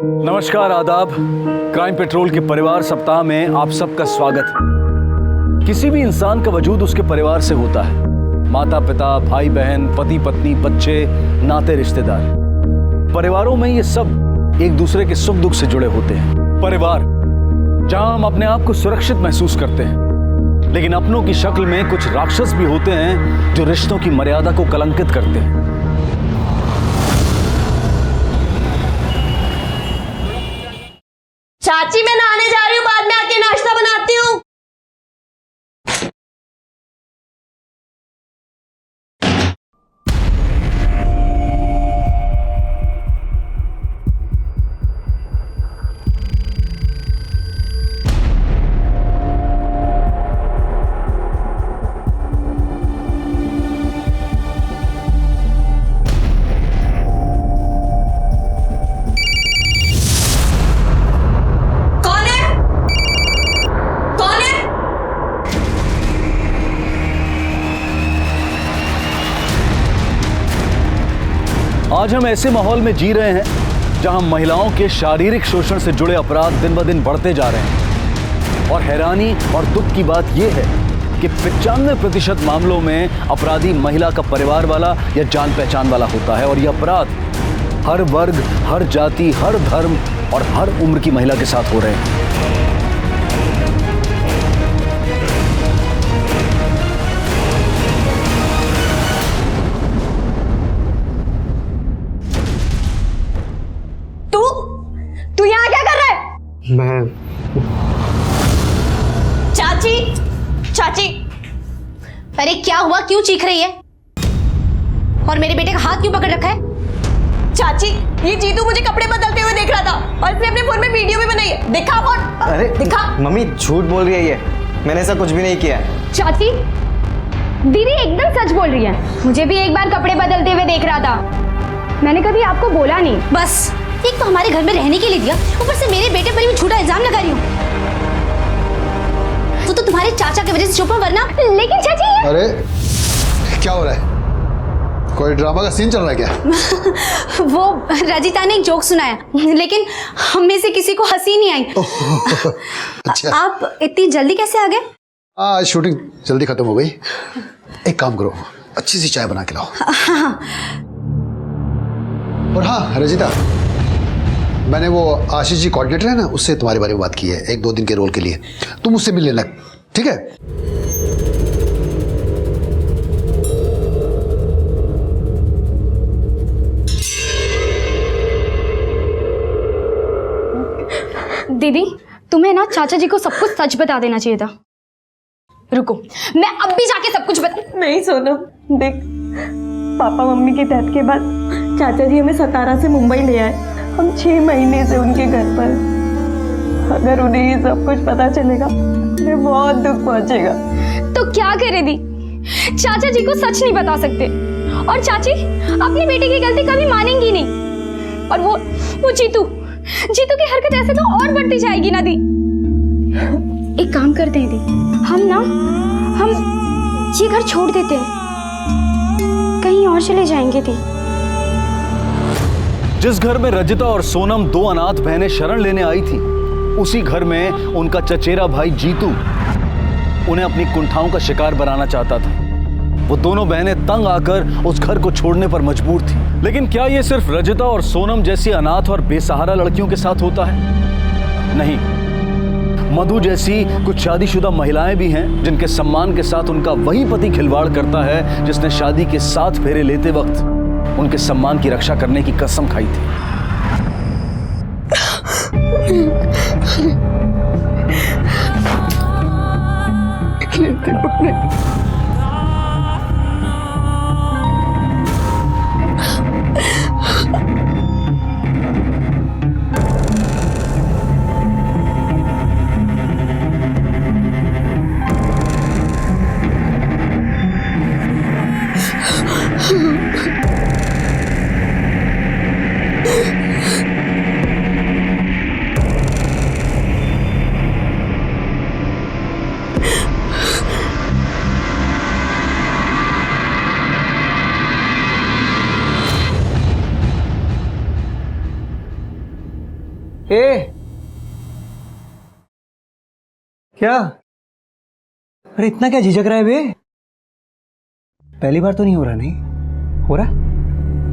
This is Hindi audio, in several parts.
नमस्कार, आदाब। क्राइम पेट्रोल के परिवार सप्ताह में आप सबका स्वागत है। किसी भी इंसान का वजूद उसके परिवार से होता है। माता पिता, भाई बहन, पति पत्नी, बच्चे, नाते रिश्तेदार। परिवारों में ये सब एक दूसरे के सुख दुख से जुड़े होते हैं। परिवार जहां हम अपने आप को सुरक्षित महसूस करते हैं, लेकिन अपनों की शक्ल में कुछ राक्षस भी होते हैं जो रिश्तों की मर्यादा को कलंकित करते हैं। चाची, मैं नहाने जा रही हूँ, बाद में आके नाश्ता बनाती हूँ। आज हम ऐसे माहौल में जी रहे हैं जहां महिलाओं के शारीरिक शोषण से जुड़े अपराध दिन ब दिन बढ़ते जा रहे हैं। और हैरानी और दुख की बात यह है कि 95% मामलों में अपराधी महिला का परिवार वाला या जान पहचान वाला होता है। और यह अपराध हर वर्ग, हर जाति, हर धर्म और हर उम्र की महिला के साथ हो रहे हैं। तू यहाँ क्या कर रहा है? मैं चाची, अरे क्या हुआ? क्यों चीख रही है? और मेरे बेटे का हाथ क्यों पकड़ रखा है? चाची, ये जीतू मुझे कपड़े बदलते हुए देख रहा था और इसने अपने फोन में वीडियो भी बनाई है। दिखा फोन। अरे दिखा। मम्मी झूठ बोल रही है ये, मैंने ऐसा कुछ भी नहीं किया। चाची, दीदी एकदम सच बोल रही है। मुझे भी एक बार कपड़े बदलते हुए देख रहा था। मैंने कभी आपको बोला नहीं। बस एक तो हमारे घर में रहने के लिए दिया, ऊपर से मेरे बेटे पर भी झूठा इल्जाम लगा रही हूँ। वो तो तुम्हारे चाचा की वजह से चुप है, वरना। लेकिन चाची अरे क्या हो रहा है? कोई ड्रामा का सीन चल रहा है क्या? वो रजिता ने एक जोक सुनाया, लेकिन हम में से किसी को हंसी नहीं आई। अच्छा, आप इतनी जल्दी कैसे आ गए? आज शूटिंग जल्दी खत्म हो गई। एक काम करो, अच्छी सी चाय बना के लाओ। और हाँ रजिता, मैंने वो आशीष जी कोऑर्डिनेटर है ना, उससे तुम्हारे बारे में बात की है 1-2 दिन के रोल के लिए। तुम उससे मिल लेना, ठीक है? दीदी, तुम्हें ना चाचा जी को सब कुछ सच बता देना चाहिए था। रुको, मैं अब भी जाके सब कुछ बता। नहीं सोनम, देख, पापा मम्मी की डेथ के बाद चाचा जी हमें सतारा से मुंबई ले आए। हम 6 महीने से उनके घर पर। अगर उन्हें ये सब कुछ पता चलेगा उन्हें बहुत दुख पहुंचेगा। तो क्या करे दी? चाचा जी को सच नहीं बता सकते और चाची अपनी बेटी की गलती कभी मानेंगी नहीं। और वो जीतू की हरकत ऐसे तो और बढ़ती जाएगी ना दी। एक काम करते हैं दी, हम ये घर छोड़ देते हैं, कहीं और चले जाएंगे दी। जिस घर में रजिता और सोनम 2 अनाथ बहनें शरण लेने आई थी, उसी घर में उनका चचेरा भाई जीतू उन्हें अपनी कुंठाओं का शिकार बनाना चाहता था। वो दोनों बहनें तंग आकर उस घर को छोड़ने पर मजबूर थी। लेकिन क्या ये सिर्फ रजिता और सोनम जैसी अनाथ और बेसहारा लड़कियों के साथ होता है? नहीं, मधु जैसी कुछ शादीशुदा महिलाएं भी हैं जिनके सम्मान के साथ उनका वही पति खिलवाड़ करता है जिसने शादी के 7 फेरे लेते वक्त उनके सम्मान की रक्षा करने की कसम खाई थी। ए क्या? अरे इतना क्या झिझक रहा है बे? पहली बार तो नहीं हो रहा? नहीं हो रहा?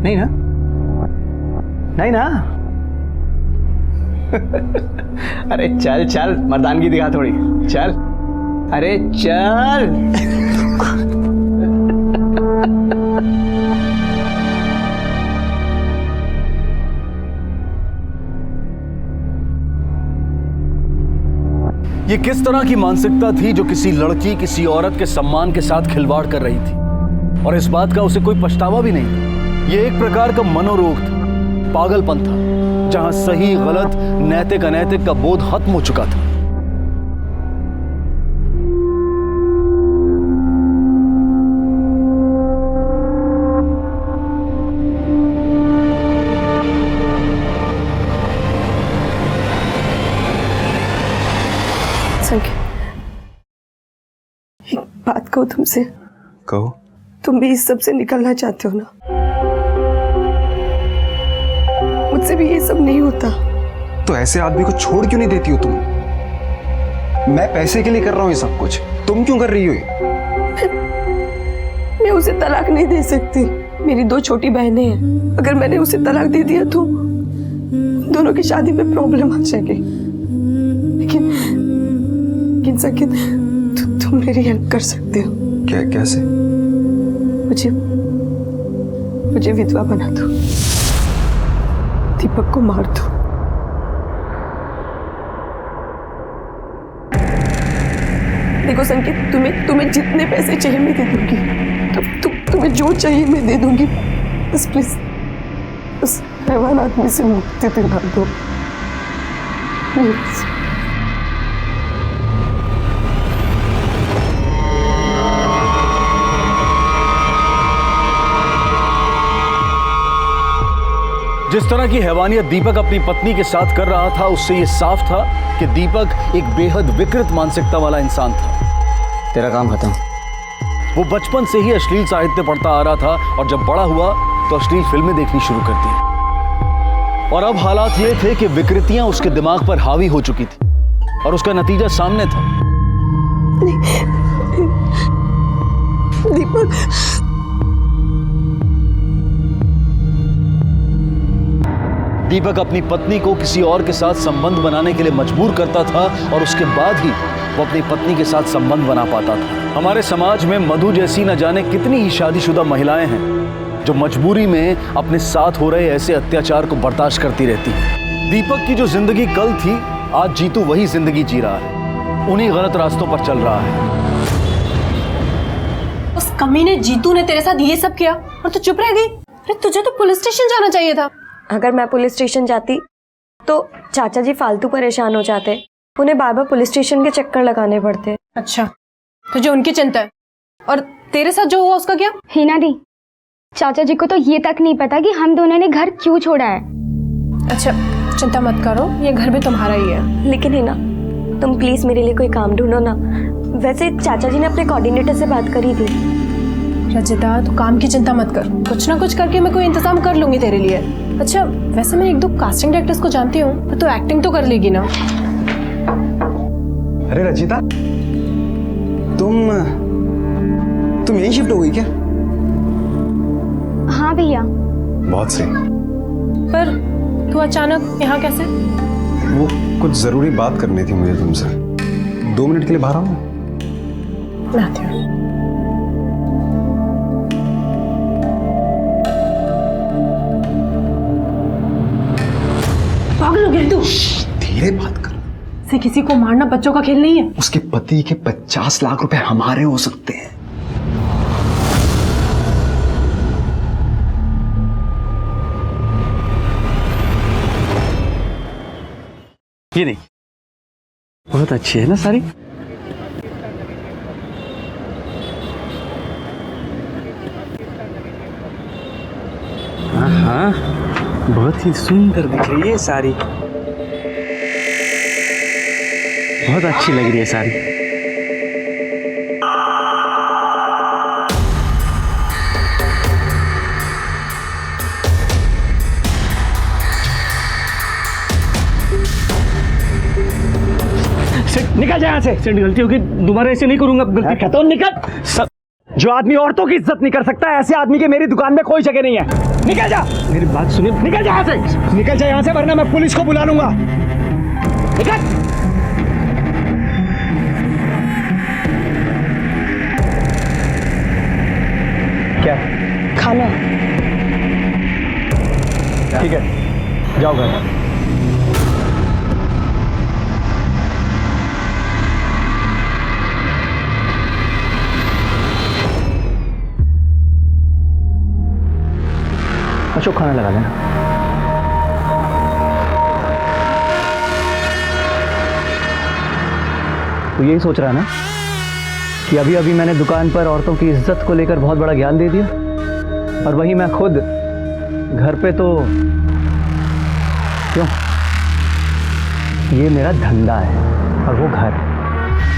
नहीं ना? नहीं ना? अरे चल चल, मर्दानगी दिखा थोड़ी, चल। अरे चल। ये किस तरह की मानसिकता थी जो किसी लड़की, किसी औरत के सम्मान के साथ खिलवाड़ कर रही थी, और इस बात का उसे कोई पछतावा भी नहीं था। ये एक प्रकार का मनोरोग था, पागलपन था, जहां सही गलत, नैतिक अनैतिक का बोध खत्म हो चुका था। एक बात कहूँ तुमसे? कहो। तुम भी इस सब से निकलना चाहते हो ना? मुझसे भी ये सब नहीं होता। तो ऐसे आदमी को छोड़ क्यों नहीं देती हो तुम? मैं पैसे के लिए कर रहा हूँ ये सब कुछ, तुम क्यों कर रही हो ये? मैं उसे तलाक नहीं दे सकती। मेरी 2 छोटी बहनें हैं। अगर मैंने उसे तलाक दे दिया तो दोनों की शादी में प्रॉब्लम आ जाएगी। लेकिन सकिन, तुम मेरी हेल्प कर सकते हो। क्या? कैसे? मुझे विधवा बना दो, दीपक को मार दो। देखो संकेत, तुम्हें जितने पैसे चाहिए मैं दे दूंगी। तुम्हें जो चाहिए मैं दे दूंगी। बस प्लीज उस हैवान आदमी से मुक्ति दिला दो प्लीज। जिस तरह की हैवानियत दीपक अपनी पत्नी के साथ कर रहा था, उससे यह साफ था कि दीपक एक बेहद विकृत मानसिकता वाला इंसान था। तेरा काम खत्म। वो बचपन से ही अश्लील साहित्य पढ़ता आ रहा था, और जब बड़ा हुआ तो अश्लील फिल्में देखनी शुरू कर दी। और अब हालात ये थे कि विकृतियां उसके दिमाग पर हावी हो चुकी थी, और उसका नतीजा सामने था। दीपक, दीपक अपनी पत्नी को किसी और के साथ संबंध बनाने के लिए मजबूर करता था, और उसके बाद ही वो अपनी पत्नी के साथ संबंध बना पाता था। हमारे समाज में मधु जैसी न जाने कितनी ही शादीशुदा महिलाएं हैं जो मजबूरी में अपने साथ हो रहे ऐसे अत्याचार को बर्दाश्त करती रहती हैं। दीपक की जो जिंदगी कल थी, आज जीतू वही जिंदगी जी रहा है, उन्हीं गलत रास्तों पर चल रहा है। उस कमीने जीतू ने तेरे साथ ये सब किया और तू चुप रह गई? अरे तुझे तो पुलिस स्टेशन जाना चाहिए था। अगर मैं पुलिस स्टेशन जाती तो चाचा जी फालतू परेशान हो जाते। उन्हें बार बार पुलिस स्टेशन के चक्कर लगाने पड़ते। अच्छा, तुझे उनकी चिंता है, और तेरे साथ जो हुआ उसका क्या? हिना दी, चाचा जी को तो ये तक नहीं पता कि हम दोनों ने घर क्यों छोड़ा है। अच्छा, चिंता मत करो, ये घर भी तुम्हारा ही है। लेकिन हिना, तुम प्लीज मेरे लिए कोई काम ढूंढो ना। वैसे चाचा जी ने अपने कोऑर्डिनेटर से बात करी थी। रजिता, तू काम की चिंता मत कर, कुछ ना कुछ करके मैं कोई इंतजाम कर लूंगी तेरे लिए। अच्छा, वैसे मैं 1-2 कास्टिंग डायरेक्टर्स को जानती हूँ, पर तू एक्टिंग तो कर लेगी ना? अरे रचिता, तुम यही शिफ्ट हो गई क्या? हाँ भैया। बहुत सही। पर तू अचानक यहाँ कैसे? वो कुछ जरूरी बात करनी थी मुझे तुमसे। 2 मिनट के लिए बाहर आओ। मैं आती हूँ। पागल हो गया तू? धीरे बात कर। से किसी को मारना बच्चों का खेल नहीं है। उसके पति के 50 लाख रुपए हमारे हो सकते हैं। ये नहीं, बहुत अच्छी है ना साड़ी? हाँ हाँ, बहुत ही सुंदर दिख रही है साड़ी। बहुत अच्छी लग रही है साड़ी। निकल जा यहाँ से। सेठ गलती होगी, दोबारा ऐसे नहीं करूंगा। गलती कहता हूँ निकल। जो आदमी औरतों की इज्जत नहीं कर सकता है, ऐसे आदमी की मेरी दुकान में कोई जगह नहीं है। निकल जा। मेरी बात सुनिए। निकल जा यहाँ से, निकल जा यहाँ से, वरना मैं पुलिस को बुला लूंगा। निकल। क्या खाना। ठीक है, जाओ घर। अशोक खाना लगा देना। तो यही सोच रहा है ना कि अभी अभी मैंने दुकान पर औरतों की इज्जत को लेकर बहुत बड़ा ज्ञान दे दिया, और वहीं मैं खुद घर पे तो क्यों, ये मेरा धंधा है और वो घर,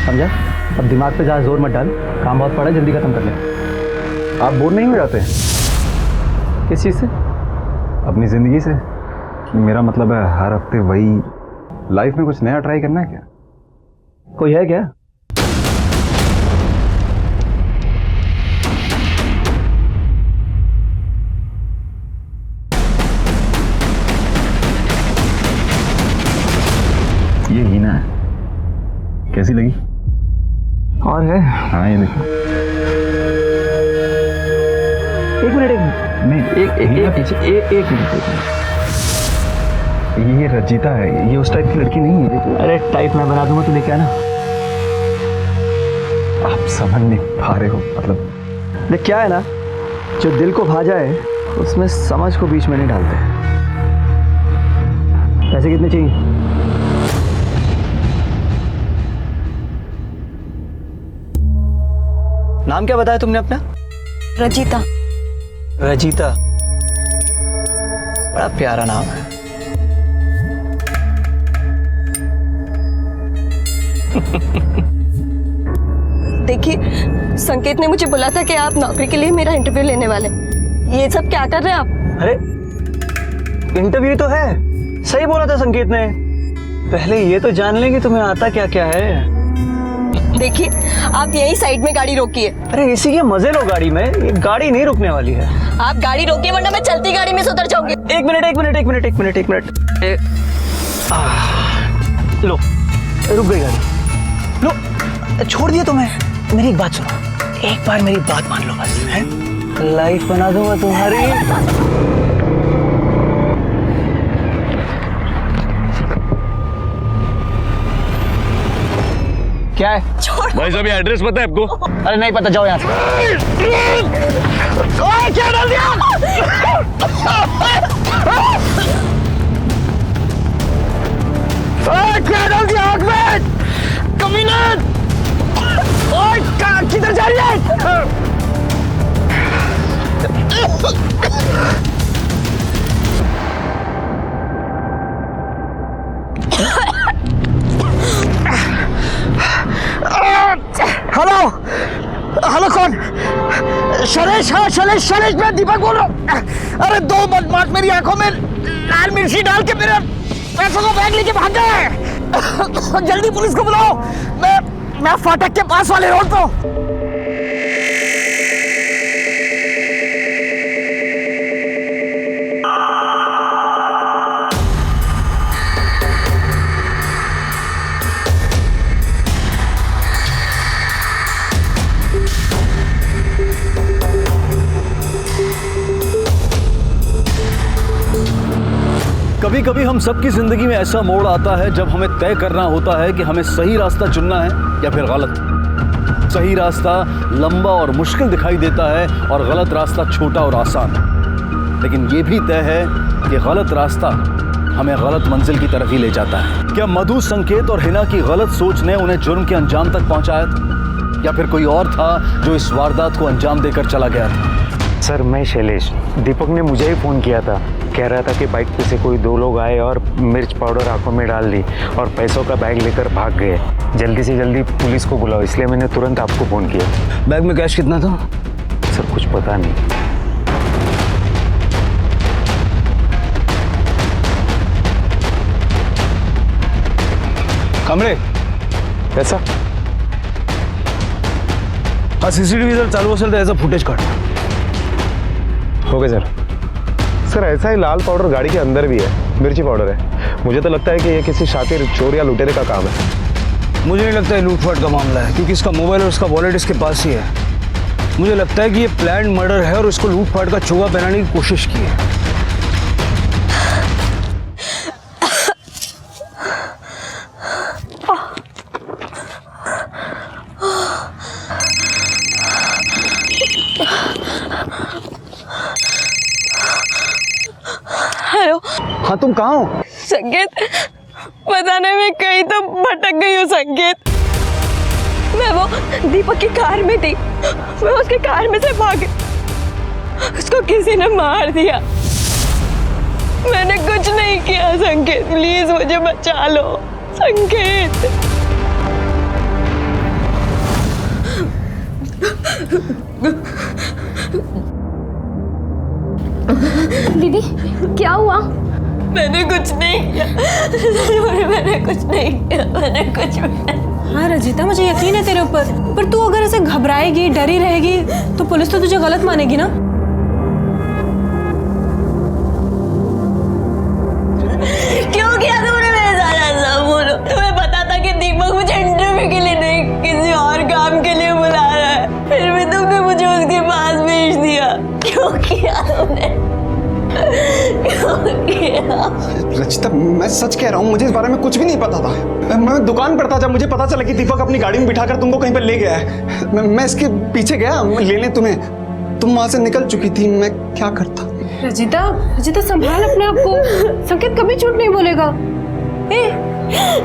समझा? अब दिमाग पे ज़्यादा जोर मत डाल, काम बहुत पड़ा है, जल्दी खत्म कर ले। आप बोर नहीं हो जाते किस चीज़ से? अपनी ज़िंदगी से? मेरा मतलब है हर हफ्ते वही, लाइफ में कुछ नया ट्राई करना है क्या? कोई है क्या? ये हीना है, कैसी लगी? और है? हाँ ये देखो। एक मिनट, नहीं एक मिनट। ये रजिता है, ये उस टाइप की लड़की नहीं है। अरे टाइप मैं बना दूंगा, तू लेके आना। आप समझ नहीं पा रहे हो, मतलब देख क्या है ना, जो दिल को भा जाए उसमें समझ को बीच में नहीं डालते। पैसे कितने चाहिए? नाम क्या बताया तुमने अपना? रजिता। रजिता, बड़ा प्यारा नाम है। देखिए, संकेत ने मुझे बोला था कि आप नौकरी के लिए मेरा इंटरव्यू लेने वाले। ये सब क्या कर रहे हैं आप? अरे इंटरव्यू तो है, सही बोला था संकेत ने। पहले ये तो जान लें कि तुम्हें आता क्या क्या है। देखिए, आप यही साइड में गाड़ी रोकिए। अरे इसी के मजे लो गाड़ी में, ये गाड़ी नहीं रुकने वाली है। आप गाड़ी रोकिए वरना मैं चलती गाड़ी में से उतर जाऊंगी। एक मिनट। लो, रुक गई गाड़ी। लो, छोड़ दिया तुम्हें। मेरी एक बात सुनो, एक बार मेरी बात मान लो बस, है? लाइफ बना दूंगा तुम्हारी। क्या है? भाई साहब, ये एड्रेस पता है आपको? अरे नहीं पता, जाओ यहाँ से। ओए, क्या डाल दिया? ओए, क्या डाल दिया आग में? कमीना! ओए, किधर जा रही है? हेलो कौन? शैलेश, हाँ शैलेश, मैं दीपक बोल रहा हूँ। अरे दो बदमाश मेरी आंखों में लाल मिर्ची डाल के मेरे पैसों को बैग लेके भाग गए। जल्दी पुलिस को बुलाओ। मैं फाटक के पास वाले रोड पे हूँ। कभी कभी हम सबकी जिंदगी में ऐसा मोड़ आता है जब हमें तय करना होता है कि हमें सही रास्ता चुनना है या फिर गलत। सही रास्ता लंबा और मुश्किल दिखाई देता है और गलत रास्ता छोटा और आसान। लेकिन ये भी तय है कि गलत रास्ता हमें गलत मंजिल की तरफ ही ले जाता है। क्या मधु, संकेत और हिना की गलत सोच ने उन्हें जुर्म के अंजाम तक पहुंचाया था, या फिर कोई और था जो इस वारदात को अंजाम देकर चला गया था? सर, मैं शैलेश। दीपक ने मुझे ही फ़ोन किया था, कह रहा था कि बाइक पे से कोई दो लोग आए और मिर्च पाउडर आंखों में डाल दी और पैसों का बैग लेकर भाग गए। जल्दी से जल्दी पुलिस को बुलाओ, इसलिए मैंने तुरंत आपको फ़ोन किया। बैग में कैश कितना था? सर कुछ पता नहीं। कमरे, ऐसा? हाँ, सीसीटीवी जर चालू असेल तर याचा फुटेज काढ. ओके सर ऐसा ही लाल पाउडर गाड़ी के अंदर भी है, मिर्ची पाउडर है. मुझे तो लगता है कि ये किसी शातिर चोर या लुटेरे का काम है. मुझे नहीं लगता है लूटपाट का मामला है, क्योंकि इसका मोबाइल और उसका वॉलेट इसके पास ही है. मुझे लगता है कि ये प्लान मर्डर है और इसको लूटपाट का चोगा पहनाने की कोशिश की है. हेलो. हाँ, तुम कहाँ हो? संकेत, पता नहीं मैं कहीं तो भटक गई हूँ संकेत. मैं वो दीपक की कार में थी, मैं उसकी कार में से भागी, उसको किसी ने मार दिया. मैंने कुछ नहीं किया संकेत, प्लीज मुझे बचा लो संकेत. दीदी क्या हुआ? मैंने कुछ नहीं किया, मैंने कुछ नहीं किया, मैंने कुछ भी. हाँ रजिता, मुझे यकीन है तेरे ऊपर, पर तू अगर ऐसे घबराएगी, डरी रहेगी, तो पुलिस तो तुझे गलत मानेगी ना. क्यों किया तुमने मेरे साथ ऐसा? बोलो. तुम्हें पता था कि दीपक मुझे इंटरव्यू के लिए नहीं, किसी और काम के लिए बुला रहा है, फिर भी तुमने मुझे उसके पास भेज दिया. क्यों किया तुमने? रचिता, मैं सच कह रहा हूँ, मुझे इस बारे में कुछ भी नहीं पता था. मैं दुकान पर था जब मुझे पता चला कि दीपक अपनी गाड़ी में बिठाकर तुमको कहीं पर ले गया है. मैं इसके पीछे गया लेने तुम्हें. तुम वहां से निकल चुकी थी, मैं क्या करता. रजिता, रजिता संभाल अपने आप को. संकेत कभी झूठ नहीं बोलेगा. ए,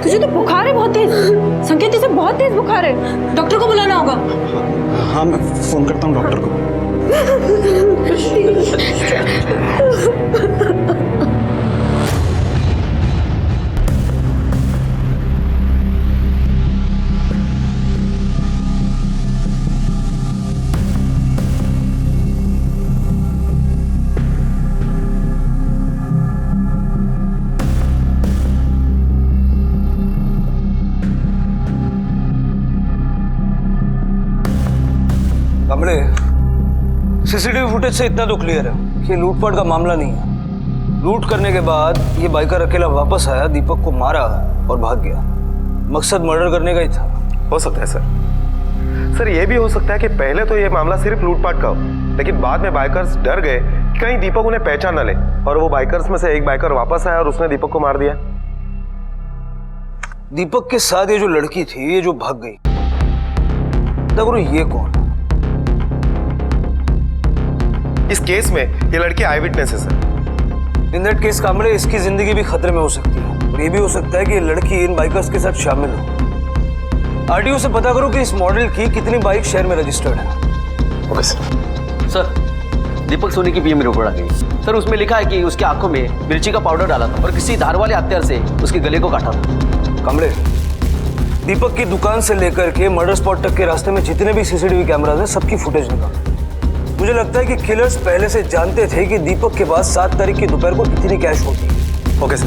तुझे तो बुखार है बहुत तेज. संकेत, इसे बहुत तेज बुखार है, डॉक्टर को बुलाना होगा. हाँ, मैं फोन करता हूँ डॉक्टर को. कमरे, सीसीटीवी फुटेज से इतना तो क्लियर है कि लूटपाट का मामला नहीं है. लूट करने के बाद ये बाइकर अकेला वापस आया, दीपक को मारा और भाग गया. मकसद मर्डर करने का ही था. हो सकता है सर ये भी हो सकता है कि पहले तो ये मामला सिर्फ लूटपाट का हो, लेकिन बाद में बाइकर्स डर गए कि कहीं दीपक उन्हें पहचान न ले, और वो बाइकर्स में से एक बाइकर वापस आया और उसने दीपक को मार दिया. दीपक के साथ ये जो लड़की थी, ये जो भाग गई, तब ये कौन? इस केस में ये लड़की आई विटनेस है sir. In that case Kamde, इसकी जिंदगी भी खतरे में हो सकती है, और ये भी हो सकता है कि ये लड़की इन बाइकर्स के साथ शामिल हो. आरटीओ से पता करो कि इस मॉडल की कितनी बाइक शहर में रजिस्टर्ड है. Okay sir. Sir, Deepak Soni की पीएम रिपोर्ट आ गई. सर, उसमें लिखा है कि उसकी आंखों में मिर्ची का पाउडर डाला था और किसी धार वाले हथियार से उसके गले को काटा था. कामड़े, दीपक की दुकान से लेकर के मर्डर स्पॉट तक के रास्ते में जितने भी सीसीटीवी कैमरास हैं, सबकी फुटेज निकाल. मुझे लगता है कि किलर्स पहले से जानते थे कि दीपक के पास 7 तारीख की दोपहर को इतनी कैश होती है. Okay sir.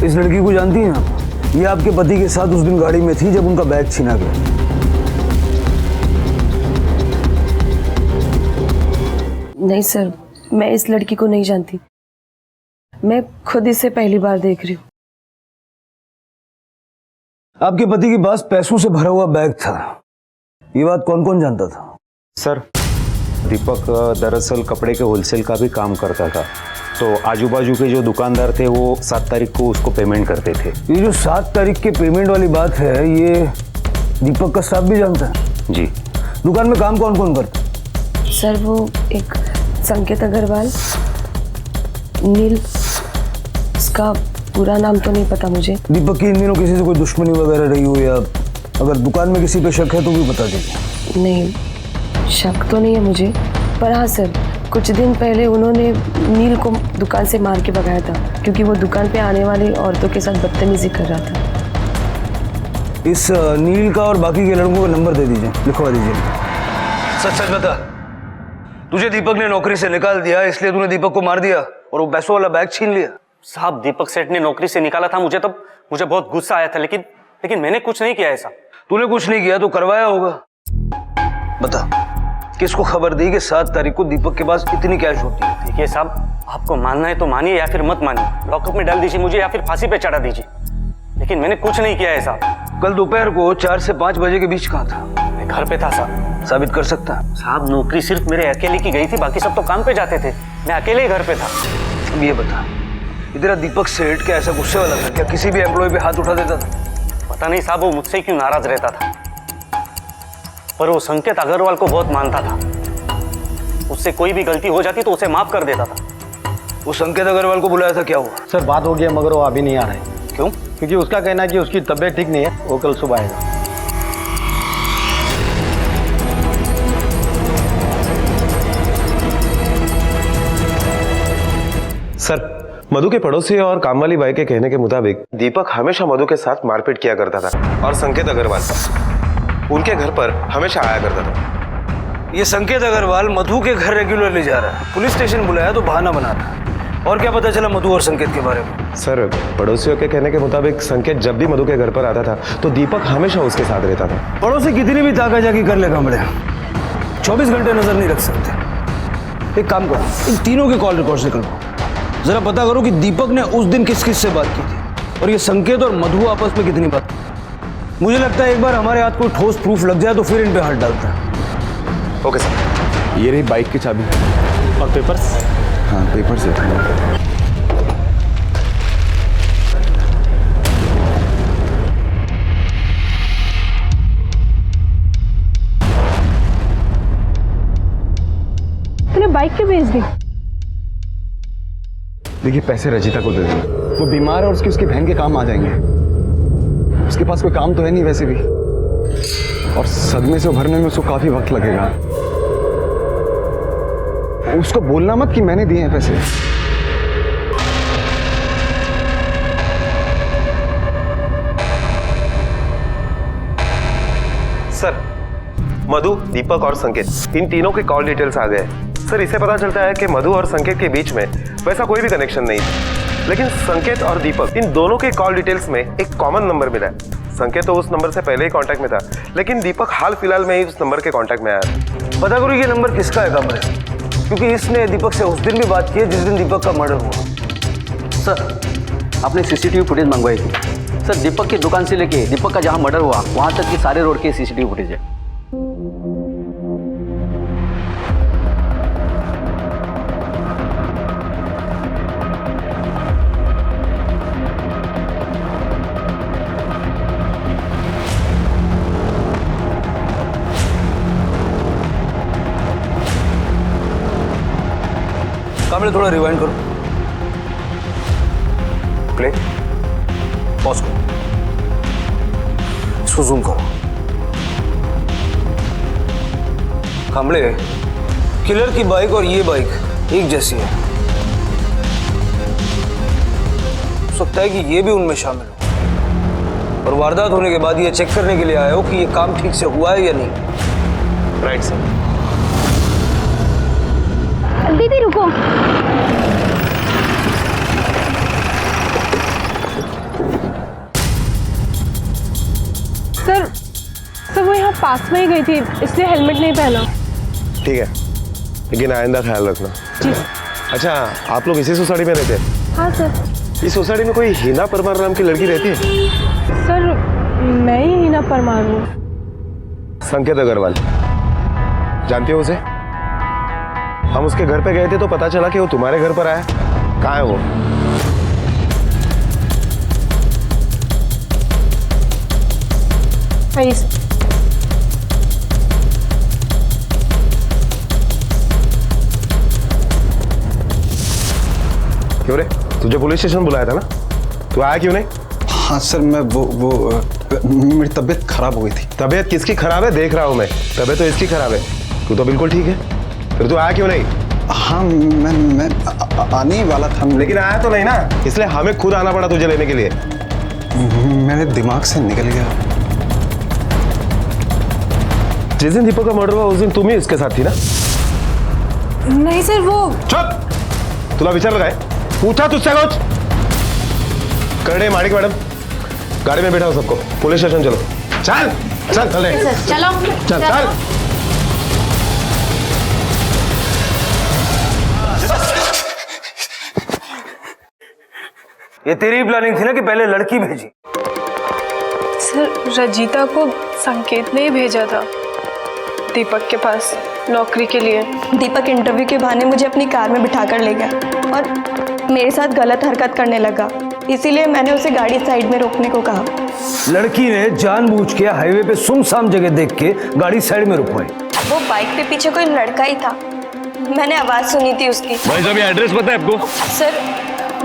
इस लड़की को जानती हैं आप? ये आपके पति के साथ उस दिन गाड़ी में थी जब उनका बैग छीना गया. नहीं सर, मैं इस लड़की को नहीं जानती, मैं खुद इसे पहली बार देख रही हूँ. आपके पति के पास पैसों से भरा हुआ बैग था, ये बात कौन कौन जानता था? सर, दीपक दरअसल कपड़े के होलसेल का भी काम करता था, तो आजू बाजू के जो दुकानदार थे वो 7 तारीख को उसको पेमेंट करते थे. ये जो 7 तारीख के पेमेंट वाली बात है, ये दीपक का स्टाफ भी जानता है? जी. दुकान में काम कौन कौन करता? सर, वो एक संकेत अग्रवाल, नील, उसका पूरा नाम तो नहीं पता मुझे. दीपक की इन दिनों किसी से कोई दुश्मनी वगैरह रही हो, या अगर दुकान में किसी पे शक है तो भी बता दीजिए. नहीं, शक तो नहीं है मुझे, पर हाँ सर, कुछ दिन पहले उन्होंने नील को दुकान से मार के भगाया था, क्योंकि वो दुकान पे आने वाली औरतों के साथ बदतमीजी कर रहा था. इस नील का और बाकी के लड़कों का नंबर दे दीजिए, लिखवा दीजिए. सच सच बता, तुझे दीपक ने नौकरी से निकाल दिया इसलिए तूने दीपक को मार दिया और वो पैसों वाला बैग छीन लिया? साहब दीपक सेठ ने नौकरी से निकाला था मुझे, तब मुझे बहुत गुस्सा आया था, लेकिन मैंने कुछ नहीं किया ऐसा। तूने कुछ नहीं किया तो करवाया होगा। बता, किसको खबर दी कि 7 तारीख को दीपक के पास इतनी कैश होती है? देखिए साहब, आपको मानना है तो मानिए या फिर मत मानिए, लॉकअप में डाल दीजिए मुझे या फिर फांसी पे चढ़ा दीजिए, लेकिन मैंने कुछ नहीं किया ऐसा। कल दोपहर को 4 से 5 बजे के बीच कहाँ था? मैं घर पे था साहब। साबित कर सकता है? साहब नौकरी सिर्फ मेरे अकेले की गई थी, बाकी सब तो काम पे जाते थे, मैं अकेले ही घर पे था। अब ये बता, तेरा दीपक सेठ क्या ऐसा गुस्से वाला था क्या? किसी भी एम्प्लॉय पे हाथ उठा देता था? पता नहीं साहब वो मुझसे क्यों नाराज रहता था, पर वो संकेत अग्रवाल को बहुत मानता था, उससे कोई भी गलती हो जाती तो उसे माफ कर देता था। वो संकेत अग्रवाल को बुलाया था, क्या हुआ? सर बात हो गया मगर वो अभी नहीं आ रहा है। क्यों? क्योंकि उसका कहना है कि उसकी तबीयत ठीक नहीं है, वो कल सुबह आएगा। सर, मधु के पड़ोसी और काम वाली बाई के कहने के मुताबिक दीपक हमेशा मधु के साथ मारपीट किया करता था और संकेत अग्रवाल उनके घर पर हमेशा आया करता था। ये संकेत अग्रवाल मधु के घर रेगुलरली जा रहा है, पुलिस स्टेशन बुलाया तो बहाना बना रहा है। और क्या पता चला मधु और संकेत के बारे में? सर, पड़ोसियों के कहने के मुताबिक संकेत जब भी मधु के घर पर आता था तो दीपक हमेशा उसके साथ रहता था। पड़ोसी कितनी भी ताका जाकी कर ले कमरे, 24 घंटे नजर नहीं रख सकते। एक काम करो, इन तीनों के कॉल रिकॉर्ड निकलो, जरा पता करो कि दीपक ने उस दिन किस किस से बात की थी और ये संकेत और मधु आपस में कितनी बात की। मुझे लगता है एक बार हमारे हाथ कोई ठोस प्रूफ लग जाए तो फिर इन पे हाथ डालता है। Okay sir. ये रही बाइक की चाबी और पेपर्स? हाँ, पेपर से तूने बाइक क्यों बेच दी? देखिए, पैसे रजिता को दे दें, वो बीमार है और उसकी बहन के काम आ जाएंगे। उसके पास कोई काम तो है नहीं वैसे भी, और सदमे से उभरने में उसको काफी वक्त लगेगा। उसको बोलना मत कि मैंने दिए हैं पैसे। सर, मधु, दीपक और संकेत इन तीनों के कॉल डिटेल्स आ गए। सर, इससे पता चलता है कि मधु और संकेत के बीच में वैसा कोई भी कनेक्शन नहीं था, लेकिन संकेत और दीपक इन दोनों के कॉल डिटेल्स में एक कॉमन नंबर मिला है। संकेत तो उस नंबर से पहले ही कांटेक्ट में था, लेकिन दीपक हाल फिलहाल में ही उस नंबर के कांटेक्ट में आया था। पता करो ये नंबर किसका है कमरे, क्योंकि इसने दीपक से उस दिन भी बात की है जिस दिन दीपक का मर्डर हुआ। सर, आपने सीसीटीवी फुटेज मंगवाई थी। सर, दीपक की दुकान से लेके दीपक का जहाँ मर्डर हुआ वहाँ तक की सारे रोड के सीसीटीवी फुटेज है। कामले थोड़ा रिवाइंड करो, प्ले, पॉज करो, इसको जूम करो। कामले, किलर की बाइक और ये बाइक एक जैसी है, हो सकता है कि ये भी उनमें शामिल हो और वारदात होने के बाद ये चेक करने के लिए आए हो कि ये काम ठीक से हुआ है या नहीं। Right sir. दीदी रुको, सर वो यहाँ पास में ही गई थी, इसलिए हेलमेट नहीं पहना। ठीक है, लेकिन आइंदा ख्याल रखना। जी। अच्छा, आप लोग इसी सोसाइटी में रहते हैं? हाँ सर। इस सोसाइटी में कोई हिना परमार नाम की लड़की रहती है? सर, मैं ही हिना परमार हूँ। संकेत अग्रवाल, जानती हो उसे? हम उसके घर पे गए थे तो पता चला कि वो तुम्हारे घर पर आया। कहाँ है वो? क्यों रे, तुझे पुलिस स्टेशन बुलाया था ना, तू आया क्यों नहीं? हाँ सर, मैं वो मेरी तबीयत खराब हो गई थी। तबीयत किसकी खराब है देख रहा हूँ मैं, तबीयत तो इसकी खराब है, तू तो बिल्कुल ठीक है, फिर तू आया क्यों नहीं? हाँ, मैं आने ही वाला था, लेकिन आया तो नहीं ना, इसलिए हमें खुद आना पड़ा तुझे लेने के लिए। मेरे दिमाग से निकल गया। जिस दिन दीपक का मर्डर हुआ उस दिन तुम ही इसके साथ थी ना? नहीं सर, वो चुप, तुला विचार लगाए, पूछा तुझसे कुछ? करने माणिक मैडम, गाड़ी में बैठाओ सबको, पुलिस स्टेशन चलो। चल चल चल रे। चलो चल चल। ये तेरी प्लानिंग थी ना कि पहले लड़की भेजी? सर रजिता को संकेत ने ही भेजा था दीपक के पास नौकरी के लिए। दीपक इंटरव्यू के बहाने मुझे अपनी कार में बिठाकर ले गया और मेरे साथ गलत हरकत करने लगा, इसीलिए मैंने उसे गाड़ी साइड में रोकने को कहा। लड़की ने जानबूझ के हाईवे पे सुमसाम जगह देख के गाड़ी साइड में रुकवाई। वो बाइक पे पीछे कोई लड़का ही था, मैंने आवाज सुनी थी उसकी। भाई साहब, ये एड्रेस पता है आपको? सर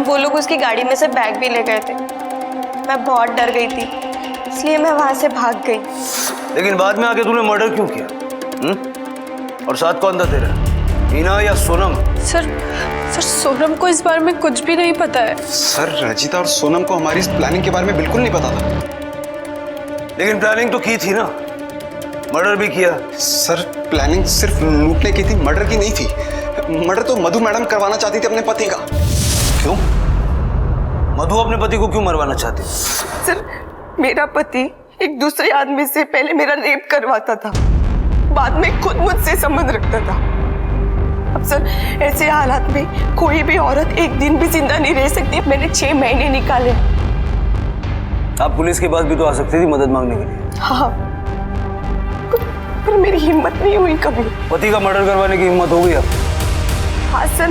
वो लोग उसकी गाड़ी में से बैग भी ले गए थे। मैं बहुत डर गई थी, इसलिए मैं वहां से भाग गई। लेकिन बाद में आके तूने मर्डर क्यों किया? और साथ कौन था तेरा, हीना या सोनम? सर सोनम को इस बारे में कुछ भी नहीं पता है। सर रजिता और सोनम को हमारी इस प्लानिंग के बारे में बिल्कुल नहीं पता था। लेकिन प्लानिंग तो की थी ना, मर्डर भी किया। सर प्लानिंग सिर्फ लूटने की थी, मर्डर की नहीं थी। मर्डर तो मधु मैडम करवाना चाहती थी अपने पति का। क्यों? मधु अपने पति को क्यों मरवाना चाहती? सर मेरा पति एक दूसरे आदमी से पहले मेरा रेप करवाता था, बाद में खुद मुझसे संबंध रखता था। अब सर ऐसे हालात में कोई भी औरत एक दिन भी जिंदा नहीं रह सकती। मैंने 6 महीने निकाले। आप पुलिस के पास भी तो आ सकती थी मदद मांगने के लिए। हाँ पर मेरी हिम्मत नहीं हुई कभी। पति का मर्डर करवाने की हिम्मत हो गई अब? हाँ सर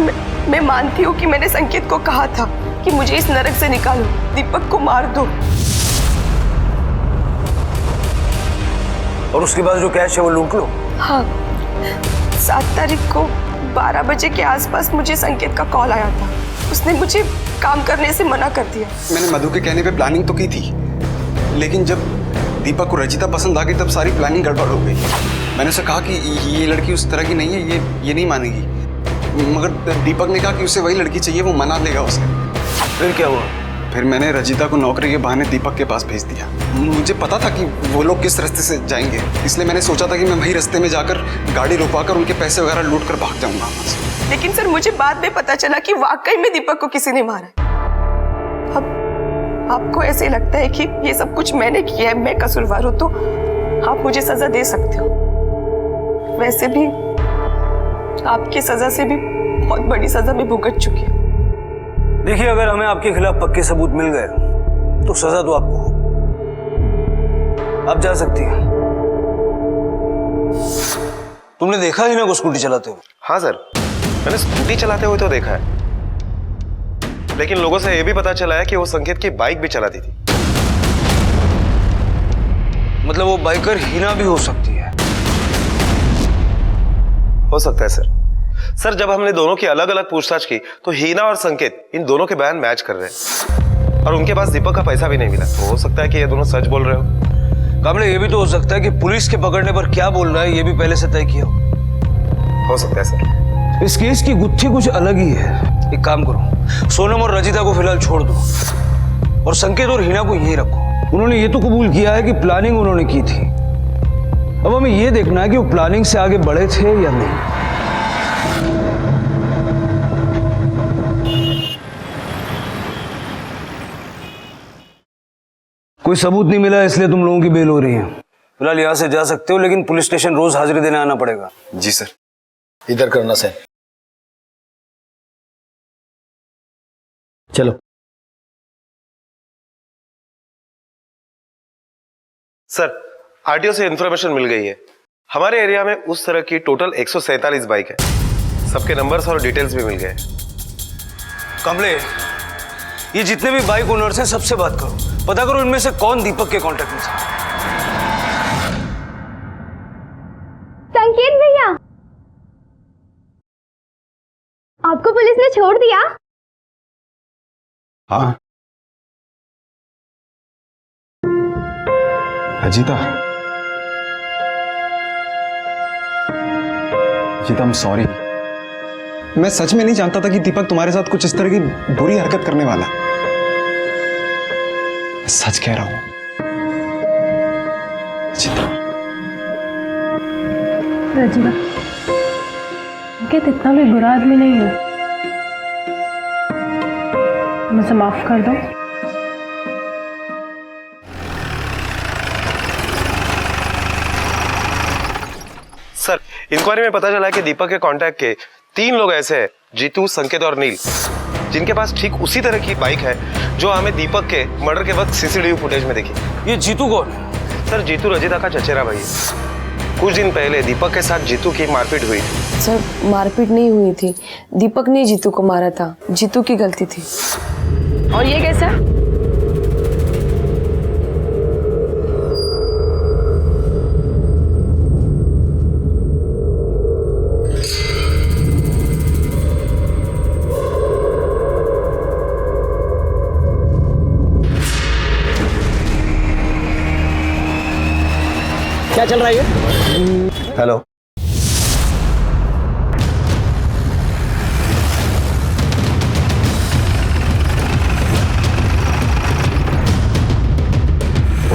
मैं मानती हूँ कि मैंने संकेत को कहा था कि मुझे इस नरक से निकालो, दीपक को मार दो। और उसके बाद जो कैश है वो लूट लो। हाँ 7 तारीख को 12 बजे के आसपास मुझे संकेत का कॉल आया था। उसने मुझे काम करने से मना कर दिया। मैंने मधु के कहने पे प्लानिंग तो की थी, लेकिन जब दीपक को रजिता पसंद आ गई तब सारी प्लानिंग गड़बड़ हो गई। मैंने उसे कहा कि ये लड़की उस तरह की नहीं है, ये नहीं मानेगी, मगर दीपक ने कहा कि उसे वही लड़की चाहिए, वो मना लेगा उसे। फिर क्या हुआ? फिर मैंने रजिता को नौकरी के बहाने दीपक के पास भेज दिया। मुझे पता था कि वो लोग किस रास्ते से जाएंगे, इसलिए मैंने सोचा था कि मैं वही रास्ते में जाकर गाड़ी रुकवाकर उनके पैसे वगैरह लूट कर भाग जाऊंगा वहां से। लेकिन सर मुझे बाद में पता चला कि वाकई में दीपक को किसी ने मारा है। अब आपको ऐसे लगता है कि ये सब कुछ मैंने किया है, मैं कसूरवार हूं, तो आप मुझे सजा दे सकते हो। वैसे भी आपकी सजा से भी बहुत बड़ी सजा मैं भुगत चुकी हूँ। देखिए, अगर हमें आपके खिलाफ पक्के सबूत मिल गए तो सजा तो आपको होगी। आप जा सकती हैं। तुमने देखा ही ना को स्कूटी चलाते हुए? हाँ सर, मैंने स्कूटी चलाते हुए तो देखा है, लेकिन लोगों से यह भी पता चला है कि वो संकेत की बाइक भी चलाती थी। मतलब वो बाइकर हीना भी हो सकती है? हो सकता है सर। सर जब हमने दोनों की अलग अलग पूछताछ की तो हीना और संकेत इन दोनों के बयान मैच कर रहे हैं, और उनके पास दीपक का पैसा भी नहीं मिला। तो हो सकता है कि ये दोनों सच बोल रहे हो। कामले, ये भी तो हो सकता है कि पुलिस के पकड़ने पर क्या बोल रहा है ये भी पहले से तय किया हो सकता है सर। इस केस की गुत्थी कुछ अलग ही है। एक काम करो, सोनम और रजिता को फिलहाल छोड़ दो और संकेत और हीना को यहीं रखो। उन्होंने ये तो कबूल किया है कि प्लानिंग उन्होंने की थी। अब हमें ये देखना है कि वो प्लानिंग से आगे बढ़े थे या नहीं। कोई सबूत नहीं मिला इसलिए तुम लोगों की बेल हो रही है। फिलहाल यहां से जा सकते हो, लेकिन पुलिस स्टेशन रोज हाजिरी देने आना पड़ेगा। जी सर। इधर करना सर। चलो। सर आरटीओ से इंफॉर्मेशन मिल गई है, हमारे एरिया में उस तरह की टोटल 147 बाइक है। सबके नंबर्स और डिटेल्स भी मिल गए। कमले, ये जितने भी बाइक ओनर्स हैं सबसे बात करो, पता करो इनमें से कौन दीपक के कांटेक्ट में था। संकेत भैया, आपको पुलिस ने छोड़ दिया? हाँ Ajita, Ajita, I am sorry. मैं सच में नहीं जानता था कि दीपक तुम्हारे साथ कुछ इस तरह की बुरी हरकत करने वाला है। सच कह रहा हूं अजीता। रजिता, संकेत इतना भी बुरा आदमी नहीं है, मुझे माफ कर दो। इंक्वायरी में पता चला है कि दीपक के कांटेक्ट के 3 लोग ऐसे हैं, जीतू, संकेत और नील, जिनके पास ठीक उसी तरह की बाइक है जो हमें दीपक के मर्डर के वक्त सीसीटीवी फुटेज में दिखी। ये जीतू कौन? सर, जीतू रजिता का चचेरा भाई है। कुछ दिन पहले दीपक के साथ जीतू की मारपीट हुई थी। सर मारपीट नहीं हुई थी, दीपक ने जीतू को मारा था, जीतू की गलती थी। और ये कैसा? क्या चल रहा है ये? हेलो,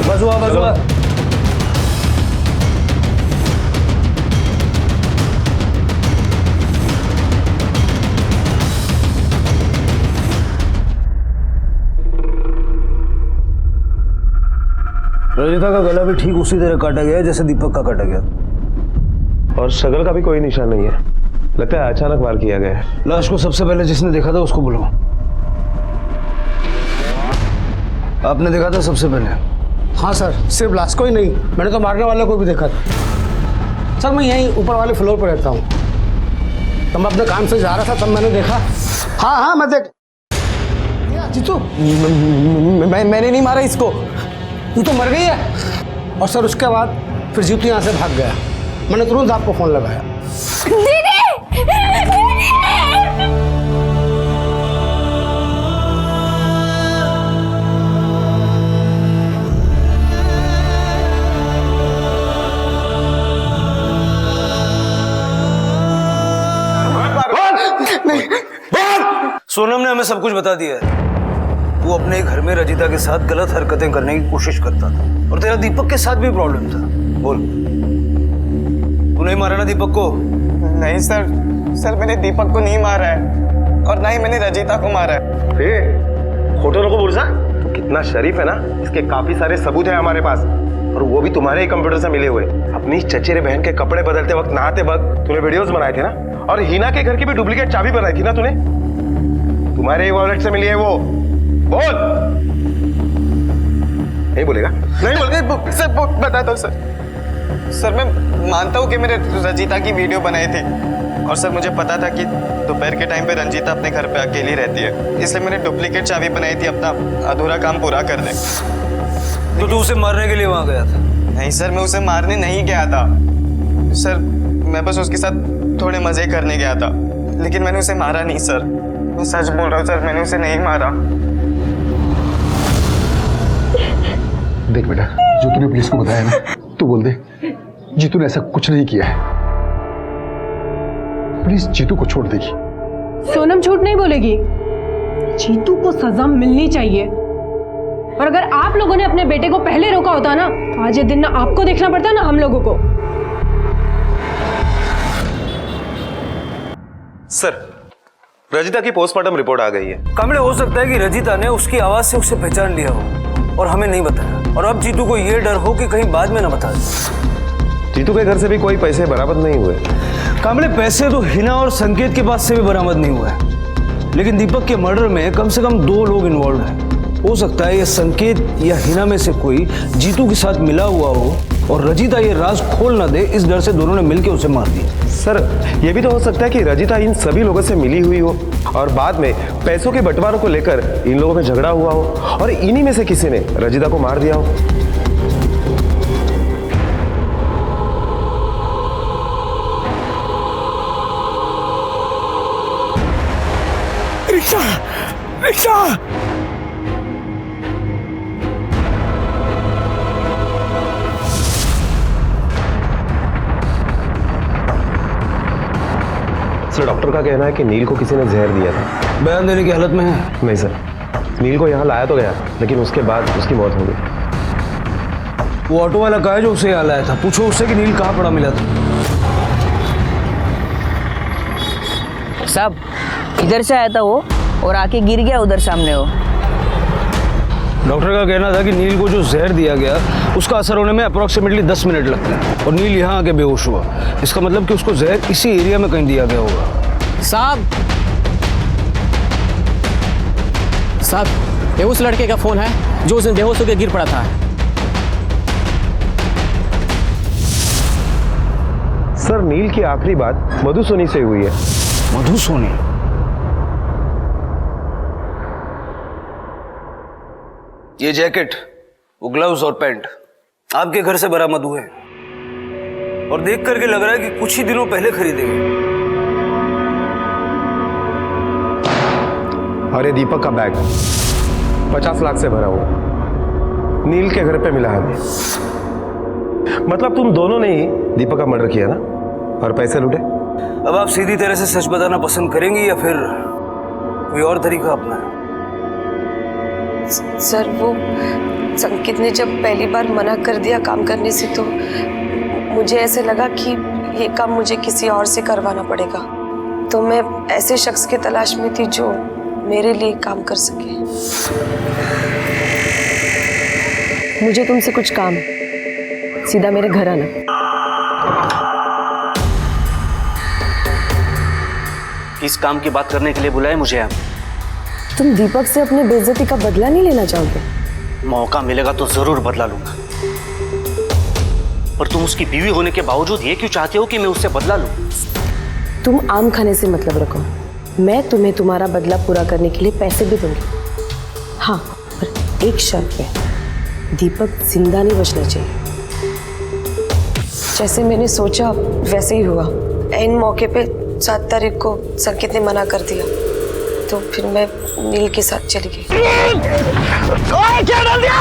बस हुआ। रजिता का गला भी ठीक उसी तरह काटा गया है जैसे दीपक का काटा गया। और शक्ल का भी कोई निशान नहीं है, लगता है अचानक वार किया गया है। लाश को सबसे पहले जिसने देखा था उसको बुलाओ। आपने देखा था सबसे पहले? हाँ सर, सिर्फ लाश को ही नहीं, मैंने तो मारने वाले को भी देखा था। सर मैं यहीं ऊपर वाले फ्लोर पर रहता हूँ, तो मैं अपने काम से जा रहा था तब मैंने देखा। हाँ मैं देख जीतू, मैंने नहीं मारा इसको, तू तो मर गई है। और सर उसके बाद फिर जीतू यहाँ से भाग गया, मैंने तुरंत आपको फोन लगाया। सोनम ने हमें सब कुछ बता दिया है। वो अपने घर में रजिता के साथ गलत हरकतें करने की कोशिश करता था और तेरा दीपक के साथ भी प्रॉब्लम था। बोल, तू नहीं मारा ना दीपक को? नहीं सर, मैंने दीपक को नहीं मारा है और ना ही मैंने रजिता को मारा है। खोटो को बुरसा, तो कितना शरीफ है ना, इसके काफी सारे सबूत है हमारे पास, और वो भी तुम्हारे ही कंप्यूटर से मिले हुए। अपनी चचेरे बहन के कपड़े बदलते वक्त, नहाते वक्त तूने वीडियोस बनाए थे ना, और हिना के घर की भी डुप्लीकेट चाबी बनाई थी ना तूने, तुम्हारे ही वॉलेट से मिली है वो। बोल। नहीं बोलेगा? नहीं बोल सर, बता दो सर, मैं मानता हूँ कि मैंने रंजीता की वीडियो बनाई थी, और सर मुझे पता था कि दोपहर के टाइम पे रंजीता अपने घर पे अकेली रहती है, इसलिए मैंने डुप्लीकेट चाबी बनाई थी अपना अधूरा काम पूरा करने। तो तू उसे मारने के लिए वहां गया था? नहीं सर, मैं उसे मारने नहीं गया था सर, मैं बस उसके साथ थोड़े मजे करने गया था, लेकिन मैंने उसे मारा नहीं सर, मैं सच बोल रहा हूँ सर, मैंने उसे नहीं मारा। देख बेटा, जो तूने पुलिस को बताया ना, तू बोल दे जीतू ने ऐसा कुछ नहीं किया है। प्लीज जीतू को छोड़ देगी। सोनम झूठ नहीं बोलेगी, जीतू को सजा मिलनी चाहिए। और अगर आप लोगों ने अपने बेटे को पहले रोका होता ना, तो आज ये दिन ना आपको देखना पड़ता ना हम लोगों को। सर, रजिता की पोस्टमार्टम रिपोर्ट आ गई है। कामले, हो सकता है कि रजिता ने उसकी आवाज से उसे पहचान लिया हो और हमें नहीं बताया, और अब जीतू को यह डर हो कि कहीं बाद में ना बता दे। जीतू के घर से भी कोई पैसे बरामद नहीं हुए। कामले, पैसे तो हिना और संकेत के पास से भी बरामद नहीं हुए, लेकिन दीपक के मर्डर में कम से कम 2 लोग इन्वॉल्व हैं। हो सकता है ये संकेत या हिना में से कोई जीतू के साथ मिला हुआ हो और रजिता ये राज खोल ना दे, इस डर से दोनों ने मिलकर उसे मार दिया। सर, ये भी तो हो सकता है कि रजिता इन सभी लोगों से मिली हुई हो और बाद में पैसों के बंटवारों को लेकर इन लोगों में झगड़ा हुआ हो और इन्हीं में से किसी ने रजिता को मार दिया हो। Rickshaw, rickshaw. सर, डॉक्टर का कहना है कि नील को किसी ने जहर दिया था। बयान देने की हालत में है? नहीं सर, नील को यहाँ लाया तो गया, लेकिन उसके बाद उसकी मौत हो गई। वो ऑटो वाला कहा है जो उसे यहाँ लाया था, पूछो उससे कि नील कहाँ पड़ा मिला था। साहब, इधर से आया था वो और आके गिर गया उधर सामने वो। डॉक्टर का कहना था कि नील को जो जहर दिया गया उसका असर होने में अप्रोक्सीमेटली 10 मिनट लगता है और नील यहाँ आके बेहोश हुआ। इसका मतलब कि उसको जहर इसी एरिया में कहीं दिया गया होगा। साहब ये उस लड़के का फोन है जो उस दिन बेहोश होकर गिर पड़ा था। सर नील की आखिरी बात मधु सोनी से हुई है। मधु सोनी? ये जैकेट, वो ग्लव्स और पैंट आपके घर से बरामद हुए हैं और देख करके लग रहा है कि कुछ ही दिनों पहले खरीदे गए। और ये दीपक का बैग 50 लाख से भरा हुआ नील के घर पे मिला हमें। मतलब तुम दोनों ने ही दीपक का मर्डर किया ना और पैसे लूटे। अब आप सीधी तरह से सच बताना पसंद करेंगे या फिर कोई और तरीका अपनाएं? सर वो संकेत ने जब पहली बार मना कर दिया काम करने से तो मुझे ऐसे लगा कि ये काम मुझे किसी और से करवाना पड़ेगा, तो मैं ऐसे शख्स के तलाश में थी जो मेरे लिए काम कर सके। मुझे तुमसे कुछ काम है, सीधा मेरे घर आना। किस काम की बात करने के लिए बुलाए मुझे आप? तुम दीपक से अपने बेइज्जती का बदला नहीं लेना चाहोगे? मौका मिलेगा तो जरूर बदला लूंगा, पर तुम उसकी बीवी होने के बावजूद ये क्यों चाहते हो कि मैं उससे बदला लूं? तुम आम खाने से मतलब रखो, मैं तुम्हें तुम्हारा बदला पूरा करने के लिए पैसे भी दूंगी। हाँ, पर एक शर्त पे, दीपक जिंदा नहीं बचना चाहिए। जैसे मैंने सोचा वैसे ही हुआ। ऐन मौके पे 7 तारीख को संकेत ने मना कर दिया, तो फिर मैं नील के साथ चली गई। क्या डाल दिया?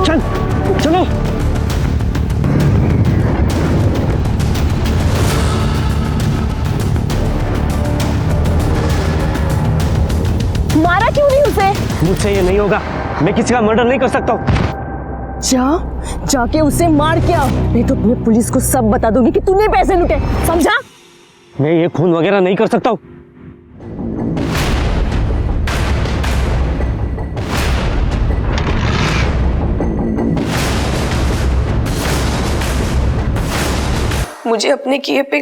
चल चलो। मारा क्यों नहीं उसे? मुझसे ये नहीं होगा, मैं किसी का मर्डर नहीं कर सकता। जाके उसे मार के आओ, नहीं तो मैं पुलिस को सब बता दूंगी कि तूने पैसे लूटे, समझा? मैं ये खून वगैरह नहीं कर सकता हूँ। मुझे अपने किए पे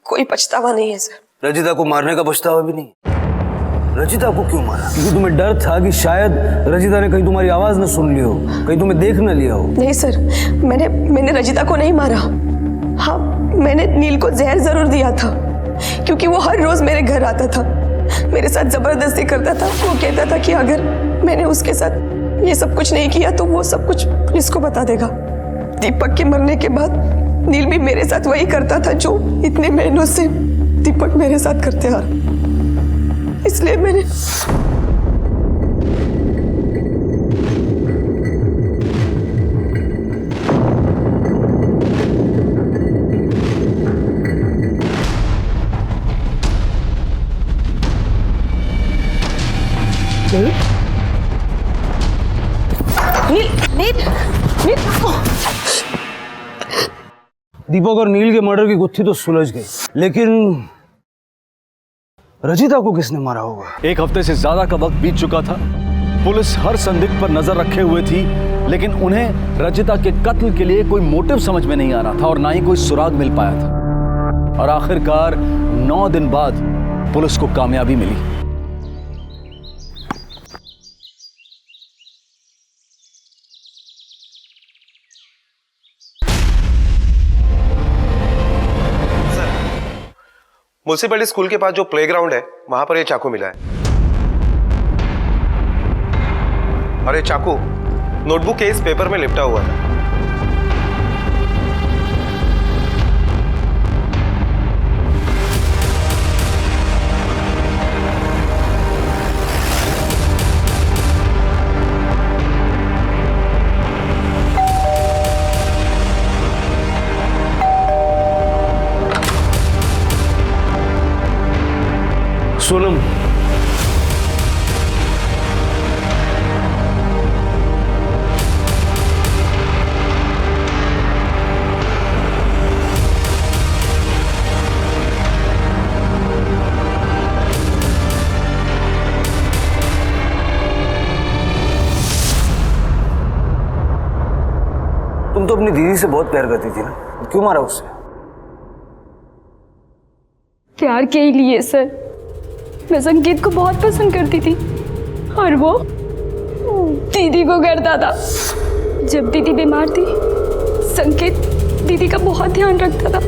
कोई पछतावा नहीं है सर। रजिता को मारने का पछतावा भी नहीं? रजिता को क्यों मारा? क्योंकि तुम्हें डर था कि शायद रजिता ने कहीं तुम्हारी आवाज न सुन ली हो, कहीं तुम्हें देख न लिया हो। नहीं सर, मैंने रजिता को नहीं मारा। हाँ, मैंने नील को जहर जरूर दिया था, क्योंकि वो हर रोज मेरे घर आता था, मेरे साथ जबरदस्ती करता था। वो कहता था कि अगर मैंने उसके साथ ये सब कुछ नहीं किया तो वो सब कुछ पुलिस को बता देगा। दीपक के मरने के बाद नील भी मेरे साथ वही करता था जो इतने महीनों से दीपक मेरे साथ करते आ रहा। इसलिए मैंने दीपक और नील के मर्डर की गुत्थी तो सुलझ गई, लेकिन रजिता को किसने मारा होगा? 1 हफ्ते से ज्यादा का वक्त बीत चुका था। पुलिस हर संदिग्ध पर नजर रखे हुए थी, लेकिन उन्हें रजिता के कत्ल के लिए कोई मोटिव समझ में नहीं आ रहा था और ना ही कोई सुराग मिल पाया था। और आखिरकार 9 दिन बाद पुलिस को कामयाबी मिली। म्युनिसिपैलिटी स्कूल के पास जो प्लेग्राउंड है वहां पर ये चाकू मिला है। और ये चाकू नोटबुक के इस पेपर में लिपटा हुआ था। सोनम, तो अपनी दीदी से बहुत प्यार करती थी ना, क्यों मारा उससे? प्यार के ही लिए सर। मैं संकेत को बहुत पसंद करती थी और वो दीदी को करता था। जब दीदी बीमार थी संकेत दीदी का बहुत ध्यान रखता था।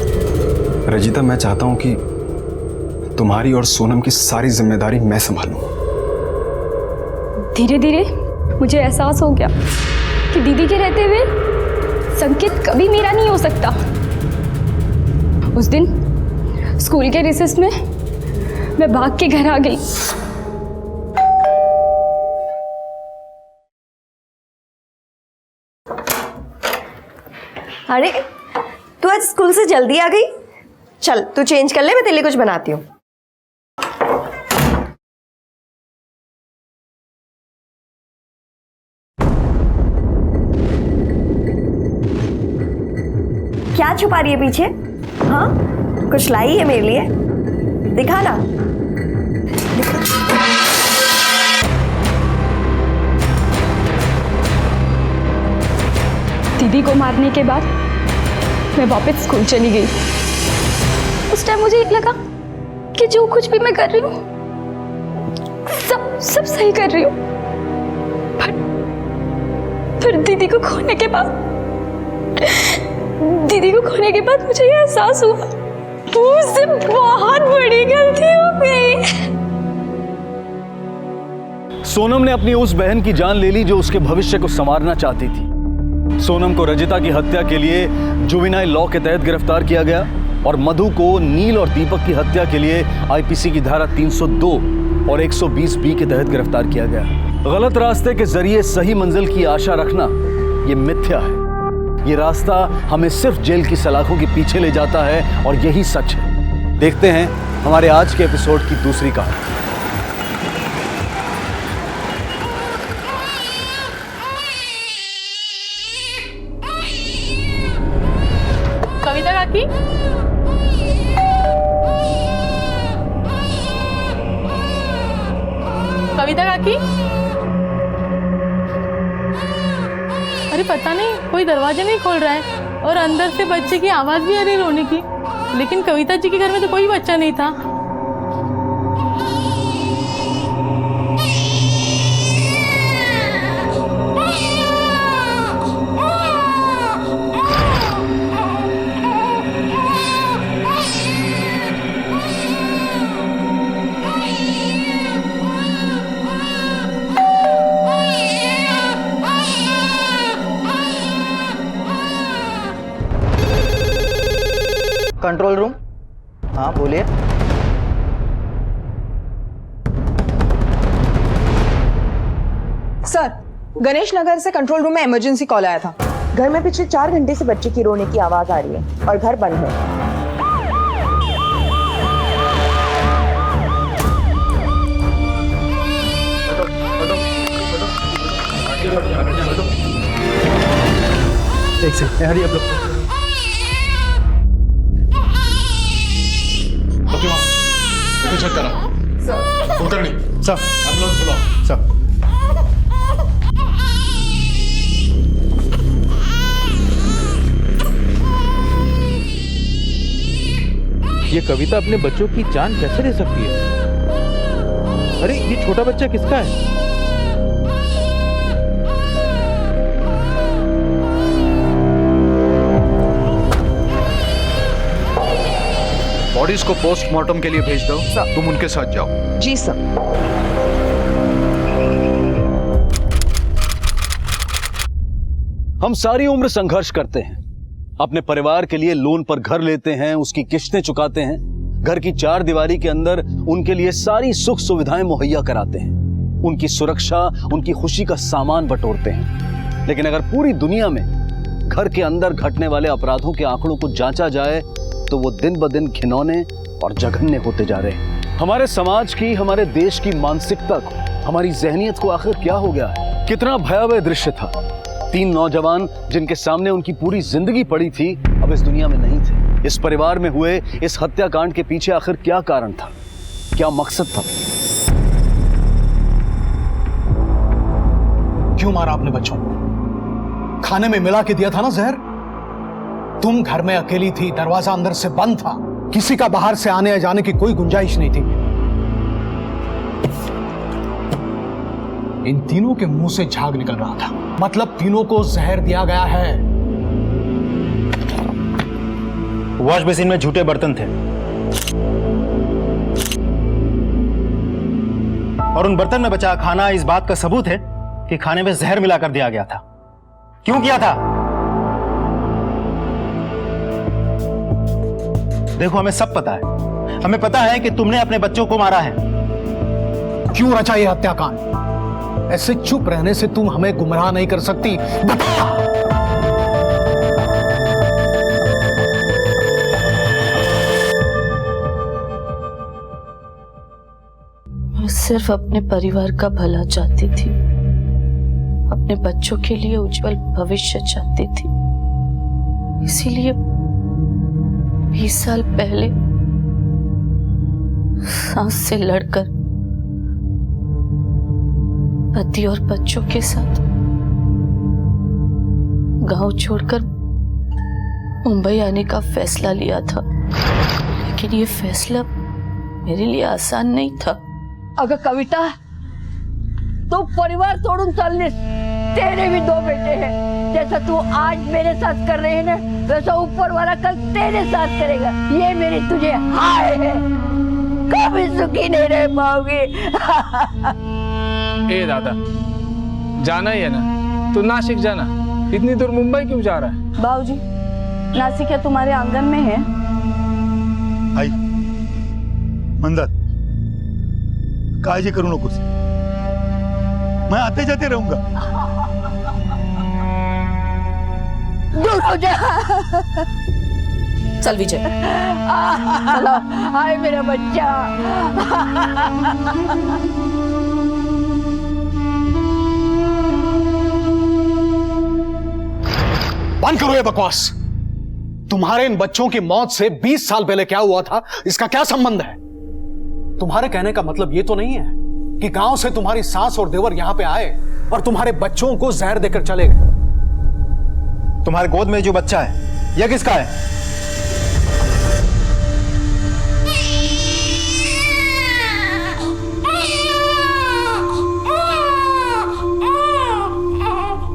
रजिता, मैं चाहता हूं कि तुम्हारी और सोनम की सारी जिम्मेदारी मैं संभालूं। धीरे धीरे मुझे एहसास हो गया कि दीदी के रहते हुए संकेत कभी मेरा नहीं हो सकता। उस दिन स्कूल के रिसेस में मैं भाग के घर आ गई। अरे तू आज स्कूल से जल्दी आ गई? चल तू चेंज कर ले, मैं तेरे लिए कुछ बनाती हूँ। क्या छुपा रही है पीछे? हाँ, कुछ लाई है मेरे लिए? दिखा ना। दीदी को मारने के बाद मैं वापस स्कूल चली गई। उस टाइम मुझे लगा कि जो कुछ भी मैं कर रही हूँ सब सही कर रही हूँ, पर दीदी को खोने के बाद मुझे ये एहसास हुआ मुझसे बहुत बड़ी गलती हो गई। सोनम ने अपनी उस बहन की जान ले ली जो उसके भविष्य को संवारना चाहती थी। सोनम को रजिता की हत्या के लिए जुवेनाइल लॉ के तहत गिरफ्तार किया गया और मधु को नील और दीपक की हत्या के लिए आईपीसी की धारा 302 और 120 बी के तहत गिरफ्तार किया गया। गलत रास्ते के जरिए सही मंजिल की आशा रखना ये मिथ्या है। ये रास्ता हमें सिर्फ जेल की सलाखों के पीछे ले जाता है और यही सच है। देखते हैं हमारे आज के एपिसोड की दूसरी कहानी। कविता काकी, कविता काकी, अरे पता नहीं कोई दरवाजा नहीं खोल रहा है और अंदर से बच्चे की आवाज भी आ रही रोने की, लेकिन कविता जी के घर में तो कोई बच्चा नहीं था। कंट्रोल रूम, हाँ बोलिए। सर, गणेश नगर से कंट्रोल रूम में इमरजेंसी कॉल आया था। घर में पिछले 4 घंटे से बच्चे की रोने की आवाज आ रही है और घर बंद है। एक सेकंड, हरी आप लोग। चेक करा सर, कुलकर्णी सर, एम्बुलेंस बुलाओ सर। ये कविता अपने बच्चों की जान कैसे ले सकती है? अरे ये छोटा बच्चा किसका है? बॉडीज को पोस्टमार्टम के लिए भेज दो सर। तुम उनके साथ जाओ। जी सर। हम सारी उम्र संघर्ष करते हैं, अपने परिवार के लिए लोन पर घर लेते हैं, उसकी किस्तें चुकाते हैं, घर की 4 दीवारी के अंदर उनके लिए सारी सुख सुविधाएं मुहैया कराते हैं, उनकी सुरक्षा, उनकी खुशी का सामान बटोरते हैं। लेकिन अगर पूरी दुनिया में घर के अंदर घटने वाले अपराधों के आंकड़ों को जांचा जाए तो वो दिन ब दिन घिनौने और जघन्य होते जा रहे हैं। हमारे समाज की, हमारे देश की मानसिकता को, हमारी जहनियत को आखिर क्या हो गया है? कितना भयावह दृश्य था। 3 नौजवान जिनके सामने उनकी पूरी जिंदगी पड़ी थी, अब इस दुनिया में नहीं थे। इस परिवार में हुए इस हत्याकांड के पीछे आखिर क्या कारण था, क्या मकसद था? क्यों मारा आपने बच्चों को? खाने में मिला के दिया था ना जहर। तुम घर में अकेली थी, दरवाजा अंदर से बंद था, किसी का बाहर से आने जाने की कोई गुंजाइश नहीं थी। इन तीनों के मुंह से झाग निकल रहा था, मतलब तीनों को जहर दिया गया है। वॉश बेसिन में झूठे बर्तन थे और उन बर्तन में बचा खाना इस बात का सबूत है कि खाने में जहर मिलाकर दिया गया था। क्यों किया था? देखो, हमें सब पता है, हमें पता है कि तुमने अपने बच्चों को मारा है। क्यों रचा ये हत्याकांड? ऐसे चुप रहने से तुम हमें गुमराह नहीं कर सकती, बता। मैं सिर्फ अपने परिवार का भला चाहती थी, अपने बच्चों के लिए उज्जवल भविष्य चाहती थी। इसीलिए 20 साल पहले सांस से लड़कर पति और बच्चों के साथ गांव छोड़कर मुंबई आने का फैसला लिया था। लेकिन ये फैसला मेरे लिए आसान नहीं था। अगर कविता तो परिवार तोड़ून चाललीस, तेरे भी 2 बेटे हैं। जैसा तू आज मेरे साथ कर रहे हैं ना, वैसा ऊपर वाला कल तेरे साथ करेगा। ये मेरी तुझे हाय है, कभी सुखी नहीं रह पाओगे। ए दादा, जाना ही है ना तो नासिक जाना, इतनी दूर मुंबई क्यों जा रहा है? बाबूजी, नासिक क्या तुम्हारे आंगन में है? आई मंदार, काळजी करू नकोस, मैं आते जाते रहूंगा। दूर हो जा। चल विजय, चलो। हाय मेरा बच्चा। बंद करो ये बकवास। तुम्हारे इन बच्चों की मौत से 20 साल पहले क्या हुआ था, इसका क्या संबंध है? तुम्हारे कहने का मतलब ये तो नहीं है कि गांव से तुम्हारी सास और देवर यहां पे आए और तुम्हारे बच्चों को जहर देकर चले गए? तुम्हारे गोद में जो बच्चा है, यह किसका है?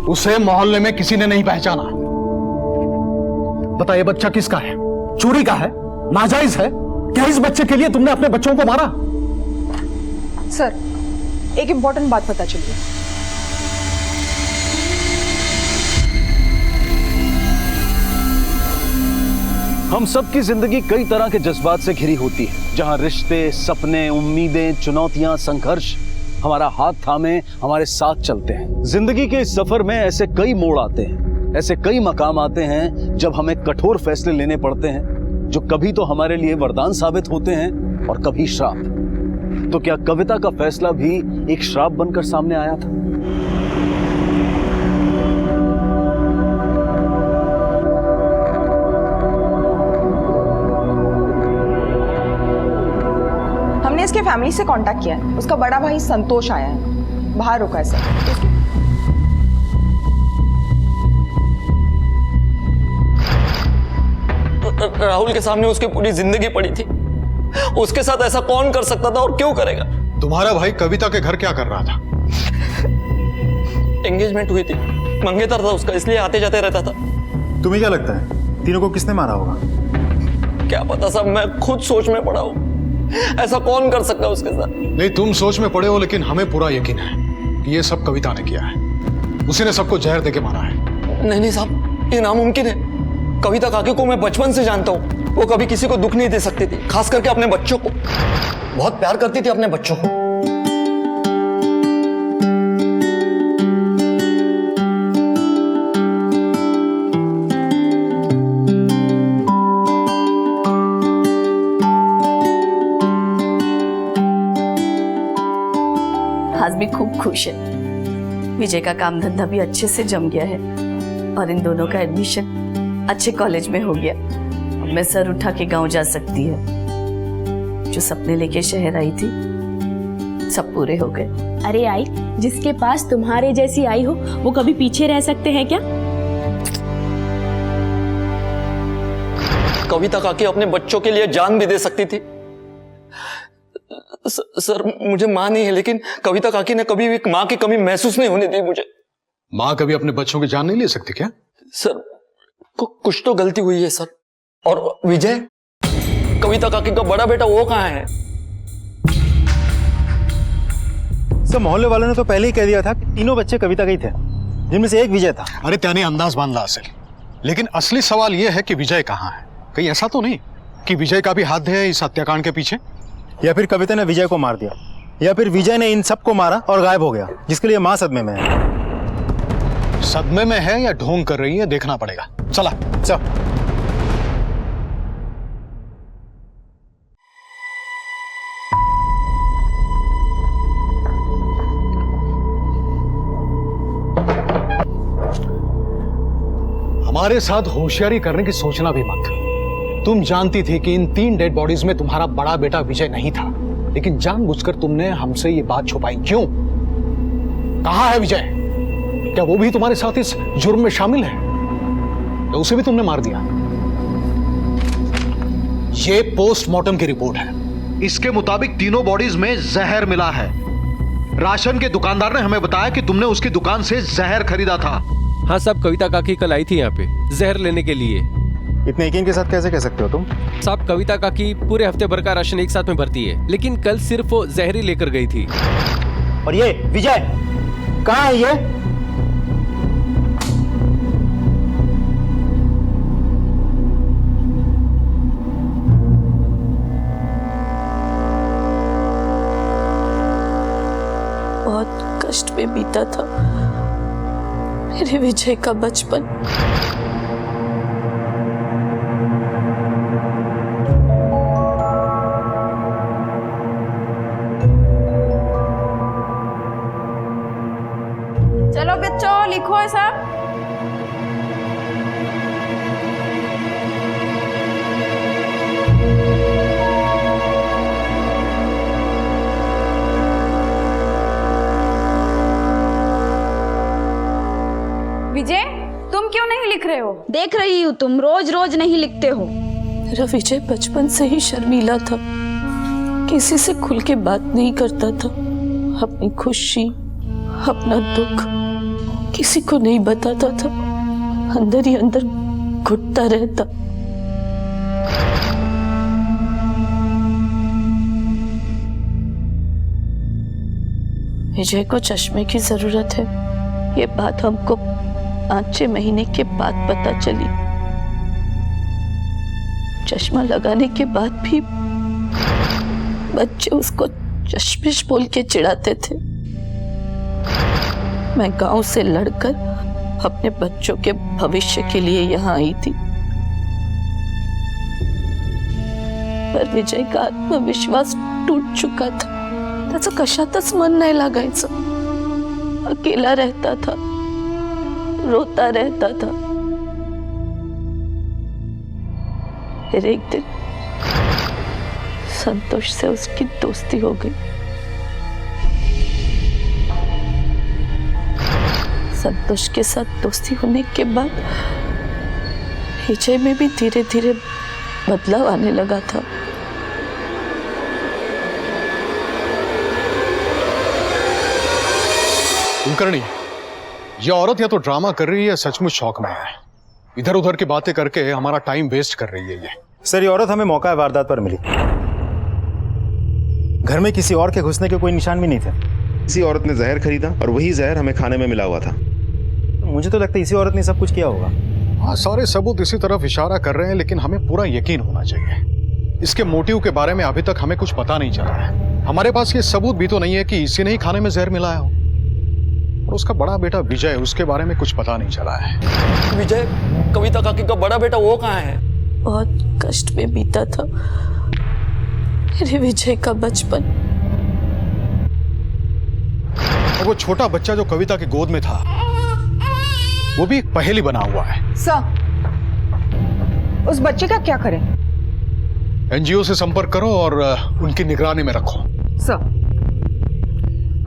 उसे मोहल्ले में किसी ने नहीं पहचाना। बता, ये बच्चा किसका है? चोरी का है? नाजायज है? क्या इस बच्चे के लिए तुमने अपने बच्चों को मारा? सर, एक इंपॉर्टेंट बात पता चली है। हम सबकी जिंदगी कई तरह के जज्बात से घिरी होती है, जहां रिश्ते, सपने, उम्मीदें, चुनौतियां, संघर्ष हमारा हाथ थामे हमारे साथ चलते हैं। जिंदगी के इस सफर में ऐसे कई मोड़ आते हैं, ऐसे कई मकाम आते हैं जब हमें कठोर फैसले लेने पड़ते हैं, जो कभी तो हमारे लिए वरदान साबित होते हैं और कभी श्राप। तो क्या कविता का फैसला भी एक श्राप बनकर सामने आया था? हमने इसके फैमिली से कांटेक्ट किया है। उसका बड़ा भाई संतोष आया है, बाहर रुका है सर। राहुल के सामने उसकी पूरी जिंदगी पड़ी थी। उसके साथ ऐसा कौन कर सकता था और क्यों करेगा? तुम्हारा भाई कविता के घर क्या कर रहा था? एंगेजमेंट हुई थी, मंगेतर था उसका, इसलिए आते जाते रहता था। तुम्हें क्या लगता है तीनों को किसने मारा होगा? क्या पता साहब, मैं खुद सोच में पड़ा हूं। ऐसा कौन कर सकता है उसके साथ? नहीं, तुम सोच में पड़े हो, लेकिन हमें पूरा यकीन है कि ये सब कविता ने किया है। उसी ने सबको जहर देके मारा है। नहीं साहब, ये नामुमकिन है। कविता काकी को मैं बचपन से जानता हूँ। वो कभी किसी को दुख नहीं दे सकती थी, खास करके अपने बच्चों को। बहुत प्यार करती थी अपने बच्चों को। आज भी खूब खुश है। विजय का काम धंधा भी अच्छे से जम गया है और इन दोनों का एडमिशन अच्छे कॉलेज में हो गया। अब मैं सर उठा के गांव जा सकती है। जो सपने लेके शहर आई थी सब पूरे हो गए। अरे आई, जिसके पास तुम्हारे जैसी आई हो वो कभी पीछे रह सकते हैं क्या? कविता काकी अपने बच्चों के लिए जान भी दे सकती थी। सर मुझे माँ नहीं है, लेकिन कविता काकी ने कभी भी माँ की कमी महसूस नहीं होने दी मुझे। माँ कभी अपने बच्चों की जान नहीं ले सकती क्या? सर कुछ तो गलती हुई है सर। और विजय, कविता काकी का बड़ा बेटा वो कहाँ है? सर मोहल्ले वालों ने तो पहले ही कह दिया था कि तीनों बच्चे कविता के ही थे, जिनमें से एक विजय था। अरे त्याने अंदाज बांधला असेल, लेकिन असली सवाल यह है कि विजय कहाँ है। कहीं ऐसा तो नहीं कि विजय का भी हाथ है इस हत्याकांड के पीछे? या फिर कविता ने विजय को मार दिया, या फिर विजय ने इन सबको मारा और गायब हो गया, जिसके लिए मां सदमे में है। सदमे में है या ढोंग कर रही है देखना पड़ेगा। चला चल। हमारे साथ होशियारी करने की सोचना भी मत। तुम जानती थी कि इन 3 डेड बॉडीज में तुम्हारा बड़ा बेटा विजय नहीं था, लेकिन जानबूझकर तुमने हमसे ये बात छुपाई क्यों? कहाँ है विजय? क्या वो भी तुम्हारे साथ इस जुर्म में शामिल है? तो उसे भी तुमने मार दिया? ये पोस्टमार्टम की रिपोर्ट है। इसके मुताबिक तीनों बॉडीज में जहर मिला है। राशन के दुकानदार ने हमें बताया कि तुमने उसकी दुकान से जहर खरीदा था। हाँ साहब, कविता काकी कल आई थी यहाँ पे जहर लेने के लिए। इतने यकीन के साथ कैसे कह सकते हो तुम? साहब कविता काकी पूरे हफ्ते भर का राशन एक साथ में भरती है, लेकिन कल सिर्फ वो जहर ही लेकर गई थी। और ये विजय कहाँ है ये? बहुत कष्ट में बीता था मेरे विजय का बचपन। चलो बच्चों लिखो है सब। विजय तुम क्यों नहीं लिख रहे हो? देख रही हूँ, तुम रोज रोज नहीं लिखते हो। मेरा विजय बचपन से ही शर्मीला था, किसी से खुल के बात नहीं करता था। अपनी खुशी अपना दुख किसी को नहीं बताता था, अंदर ही अंदर घुटता रहता। विजय को चश्मे की जरूरत है, ये बात हमको 5-6 महीने के बाद पता चली। चश्मा लगाने के बाद भी बच्चे उसको चश्मिश बोल के चिढ़ाते थे। मैं गांव से लड़कर अपने बच्चों के भविष्य के लिए यहाँ आई थी, पर विजय का आत्मविश्वास टूट चुका था। त्याचं कशातच मन नाही लागायचं। अकेला रहता था, रोता रहता था। फिर एक दिन संतोष से उसकी दोस्ती हो गई। संतोष के साथ दोस्ती होने के बाद विजय में भी धीरे धीरे बदलाव आने लगा था। कुलकर्णी, ये औरत या तो ड्रामा कर रही है या सचमुच शौक में है। इधर उधर की बातें करके हमारा टाइम वेस्ट कर रही है ये। सर ये औरत हमें मौका वारदात पर मिली। घर में किसी और के घुसने के कोई निशान भी नहीं थे। इसी औरत ने जहर खरीदा और वही जहर हमें खाने में मिला हुआ था। मुझे तो लगता है इसी औरत ने सब कुछ किया होगा। हाँ, सारे सबूत इसी तरफ इशारा कर रहे हैं, लेकिन हमें पूरा यकीन होना चाहिए। इसके मोटिव के बारे में अभी तक हमें कुछ पता नहीं चला है। हमारे पास ये सबूत भी तो नहीं है कि इसी ने ही खाने में जहर मिलाया हो। और उसका बड़ा बेटा विजय, उसके बारे में कुछ पता नहीं चला है। विजय, कविता काकी का बड़ा बेटा वो कहाँ है? बहुत कष्ट में बीता था मेरे विजय का बचपन। और वो छोटा बच्चा जो कविता की गोद में था, वो भी एक पहेली बना हुआ है। सर, उस बच्चे का क्या करें? एनजीओ से संपर्क करो और उनकी निगरानी में रखो। सर।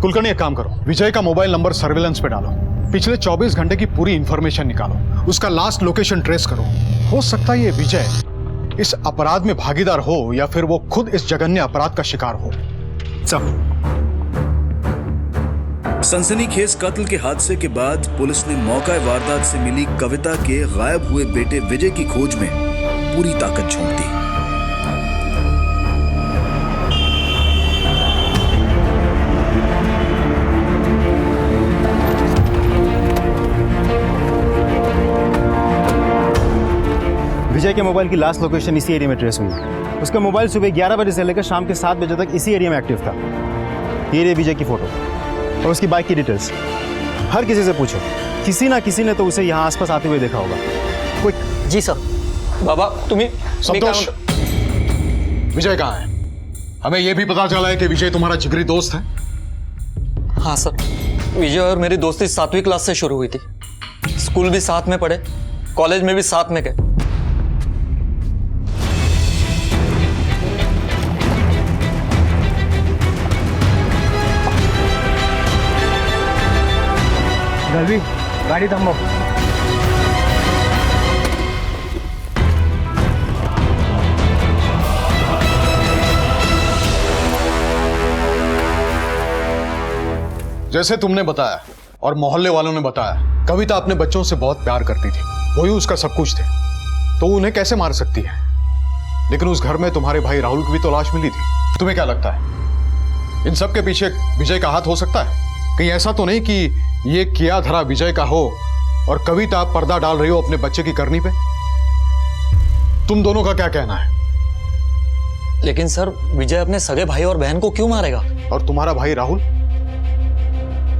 कुलकर्णी, एक काम करो, विजय का मोबाइल नंबर सर्विलेंस पे डालो, पिछले 24 घंटे की पूरी इंफॉर्मेशन निकालो, उसका लास्ट लोकेशन ट्रेस करो। हो सकता है ये विजय इस अपराध में भागीदार हो या फिर वो खुद इस जघन्य अपराध का शिकार हो। सब सनसनीखेज कत्ल के हादसे के बाद पुलिस ने मौका वारदात से मिली कविता के गायब हुए बेटे विजय की खोज में पूरी ताकत झोंक दी। विजय के मोबाइल की लास्ट लोकेशन इसी एरिया में ट्रेस हुई। उसका मोबाइल सुबह 11 बजे से लेकर शाम के 7 बजे तक इसी एरिया में एक्टिव था। ये रही विजय की फोटो और उसकी बाइक की डिटेल्स। हर किसी से पूछो, किसी ना किसी ने तो उसे यहाँ आसपास आते हुए देखा होगा। क्विक। जी सर। बाबा तुम्हें संतोष, विजय कहाँ है? हमें यह भी पता चला है कि विजय तुम्हारा जिगरी दोस्त है। हाँ सर, विजय और मेरी दोस्ती 7वीं क्लास से शुरू हुई थी। स्कूल भी साथ में पढ़े, कॉलेज में भी साथ में गए। गलवी, गाड़ी थामो। जैसे तुमने बताया और मोहल्ले वालों ने बताया, कविता अपने बच्चों से बहुत प्यार करती थी, वही उसका सब कुछ थे, तो उन्हें कैसे मार सकती है? लेकिन उस घर में तुम्हारे भाई राहुल की भी तो लाश मिली थी। तुम्हें क्या लगता है इन सब के पीछे विजय का हाथ हो सकता है? कहीं ऐसा तो नहीं कि ये किया धरा विजय का हो और कविता पर्दा डाल रही हो अपने बच्चे की करनी पे? तुम दोनों का क्या कहना है? लेकिन सर, विजय अपने सगे भाई और बहन को क्यों मारेगा? और तुम्हारा भाई राहुल,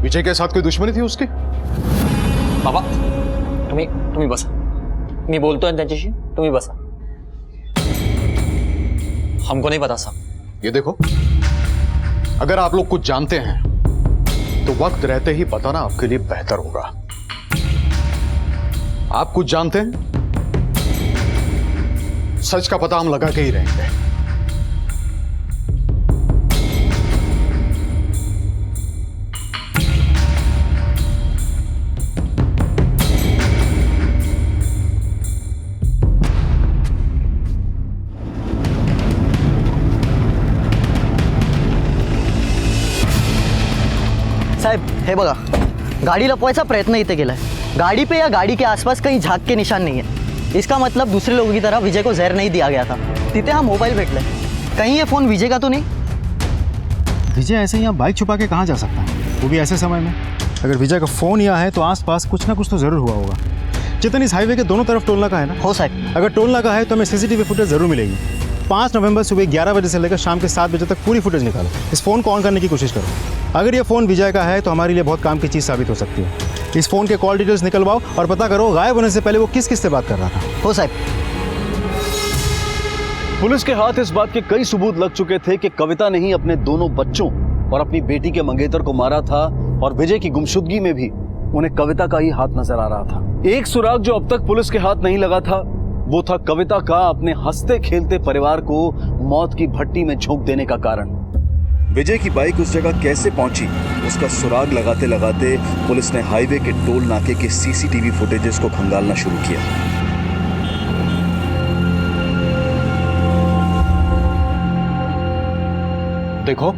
विजय के साथ कोई दुश्मनी थी उसकी? बाबा तुम्ही बसा, मी बोलतोय त्यांच्याशी, तुम्ही बसा। हमको नहीं पता साहब। ये देखो, अगर आप लोग कुछ जानते हैं तो वक्त रहते ही बताना आपके लिए बेहतर होगा। आप कुछ जानते हैं, सच का पता हम लगा के ही रहेंगे। साहेब, हे बघा, गाडी लपवायचा प्रयत्न इथे केलाय। गाड़ी पे या गाड़ी के आसपास कहीं झाग के निशान नहीं है। इसका मतलब दूसरे लोगों की तरह विजय को जहर नहीं दिया गया था। तिथे हा मोबाइल भेटलाय। कहीं ये फोन विजय का तो नहीं? विजय ऐसे यहाँ बाइक छुपा के कहाँ जा सकता है, वो भी ऐसे समय में? अगर विजय का फोन यहाँ है तो आसपास कुछ ना कुछ तो जरूर हुआ होगा। चेतन, इस हाईवे के दोनों तरफ टोल नाका है ना? हो साहब। अगर टोल नाका है तो हमें सीसीटीवी फुटेज जरूर मिलेगी। 5 नवंबर सुबह 11 बजे से लेकर शाम के 7 बजे तक पूरी फुटेज निकालो। इस फोन को ऑन करने की कोशिश करो। अगर ये फोन विजय का है तो हमारे लिए बहुत काम की चीज साबित हो सकती है। इस फोन के कॉल डिटेल्स निकलवाओ और पता करो गायब होने से पहले वो किस किस से बात कर रहा था। हो साहब। पुलिस के हाथ इस बात के कई सबूत लग चुके थे कि कविता ने ही अपने दोनों बच्चों और अपनी बेटी के मंगेतर को मारा था, और विजय की गुमशुदगी में भी उन्हें कविता का ही हाथ नजर आ रहा था। एक सुराग जो अब तक पुलिस के हाथ नहीं लगा था, वो था कविता का अपने हंसते खेलते परिवार को मौत की भट्टी में झोंक देने का कारण। विजय की बाइक उस जगह कैसे पहुंची, उसका सुराग लगाते लगाते पुलिस ने हाईवे के टोल नाके के सीसीटीवी फुटेजेस को खंगालना शुरू किया। देखो,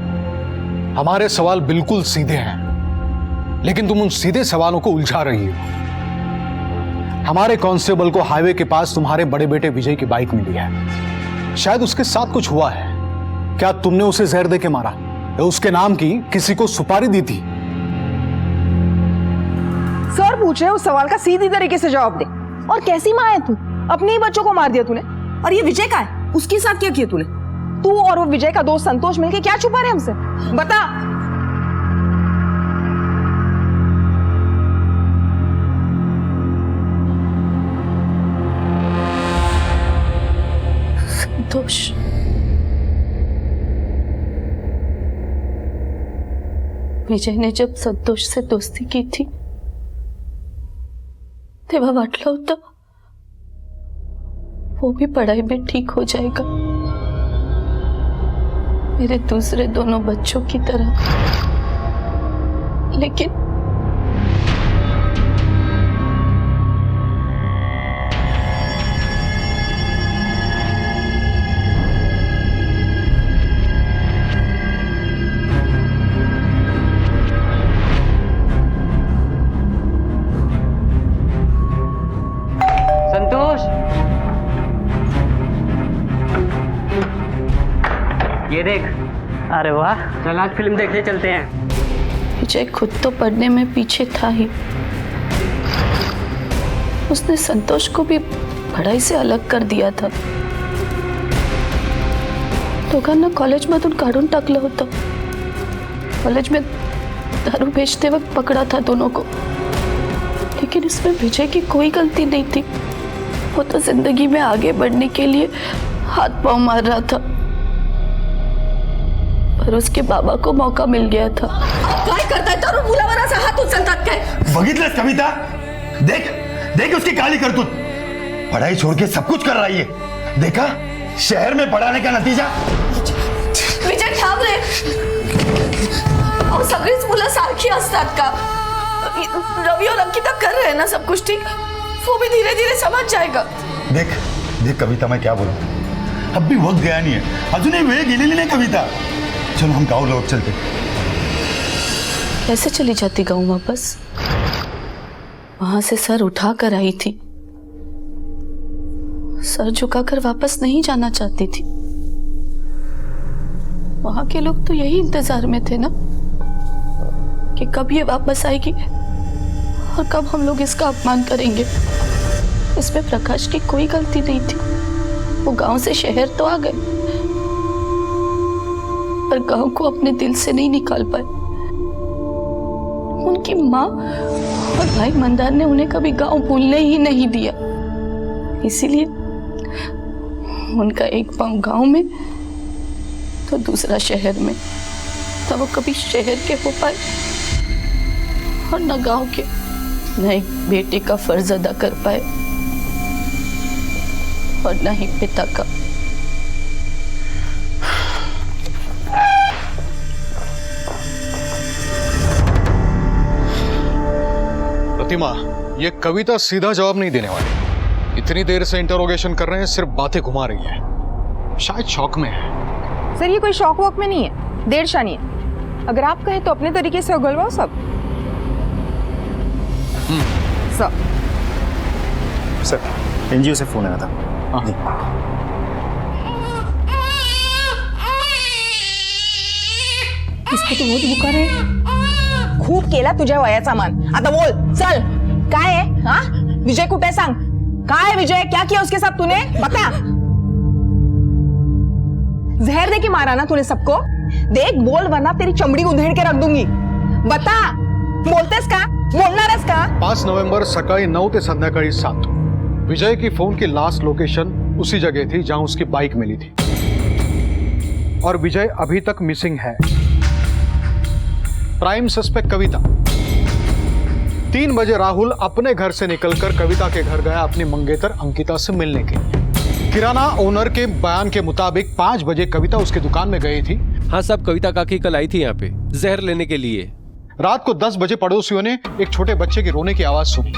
हमारे सवाल बिल्कुल सीधे हैं, लेकिन तुम उन सीधे सवालों को उलझा रही हो। हमारे कांस्टेबल को हाईवे के पास तुम्हारे बड़े बेटे विजय की बाइक मिली है। शायद उसके साथ कुछ हुआ है। क्या तुमने उसे जहर देके मारा या उसके नाम की किसी को सुपारी दी थी? सर पूछ रहे उस सवाल का सीधी तरीके से जवाब दे। और कैसी माँ है तू? अपने ही बच्चों को मार दिया तूने। और ये विजय का है, उसके साथ क्या किया तूने? तू और वो विजय का दोस्त संतोष मिलके क्या छुपा रहे हमसे? बता। संतोष, विजय ने जब संतोष से दोस्ती की थी तेव्हा वाटलं होतं वो भी पढ़ाई में ठीक हो जाएगा, मेरे दूसरे दोनों बच्चों की तरह। लेकिन अरे वाह, चल आज फिल्म देखने चलते हैं। विजय खुद तो पढ़ने में पीछे था ही, उसने संतोष को भी पढ़ाई से अलग कर दिया था। दोघांना कॉलेजमधून काढून टाकलं होतं। कॉलेज में दारू बेचते वक्त पकड़ा था दोनों को, लेकिन इसमें विजय की कोई गलती नहीं थी। वो तो जिंदगी में आगे बढ़ने के लिए हाथ पांव मार रहा था, पर उसके बाबा को मौका मिल गया था। काय करताय तर मुलावर असा हात उचलतात काय? बघितलंस कविता, देख देख उसकी काली करतूत। पढ़ाई छोड़ के सब कुछ कर रही है, देखा शहर में पढ़ाने का नतीजा। विजय थांब रे, और सगळीच मुलं सारखी असतात का? रवि और अंकिता कर रहे हैं ना सब कुछ ठीक, वो भी धीरे धीरे समझ जाएगा। देख देख कविता, मैं क्या बोलूं, अब भी वक्त गया नहीं है, अजूनही वेळ गेलेली नाही कविता। चलो हम गाँव लौट चलते। कैसे चली जाती गाँव वापस? वहां से सर उठा कर आई थी, सर झुकाकर वापस नहीं जाना चाहती थी। वहां के लोग तो यही इंतजार में थे ना कि कब ये वापस आएगी और कब हम लोग इसका अपमान करेंगे। इसमें प्रकाश की कोई गलती नहीं थी, वो गांव से शहर तो आ गए, पर गांव को अपने दिल से नहीं निकाल पाए। उनकी माँ और भाई मंदार ने उन्हें कभी गांव भूलने ही नहीं दिया, इसीलिए उनका एक पांव गांव में तो दूसरा शहर में, तब वो कभी शहर के हो पाए और न गांव के, न एक बेटे का फर्ज अदा कर पाए और न ही पिता का। प्रतिमा, ये कविता सीधा जवाब नहीं देने वाली। इतनी देर से इंटरोगेशन कर रहे हैं, सिर्फ बातें घुमा रही है, शायद शौक में है। सर ये कोई शौक वॉक में नहीं है, देर शानी है। अगर आप कहें तो अपने तरीके से उगलवाओ सब। सर एनजीओ से फोन आया था। जी। इसको तो बहुत बुखार है। खूप केला तुझ्या वयाचा मान, आता बोल चल काय आहे? हा विजय कुठे आहे सांग? काय विजय, क्या किया उसके साथ तूने? बता। जहर दे के मारा ना तूने सबको? देख बोल वरना तेरी चमड़ी उधेड़ के रख दूंगी। बता, बोलतेस का? बोलणारस का? 5 नवंबर सकाळी 9 ते संध्याकाळी 7 विजय की फोन की लास्ट लोकेशन उसी जगह थी जहां उसकी बाइक मिली थी, और विजय अभी तक मिसिंग है। प्राइम सस्पेक्ट कविता। 3 बजे राहुल अपने घर से निकलकर कविता के घर गया अपनी मंगेतर अंकिता से मिलने के लिए। किराना ओनर के बयान के मुताबिक 5 बजे कविता उसकी दुकान में गई थी। हाँ साहब, कविता काकी कल आई थी यहाँ पे जहर लेने के लिए। रात को 10 बजे पड़ोसियों ने एक छोटे बच्चे की रोने की आवाज सुनी।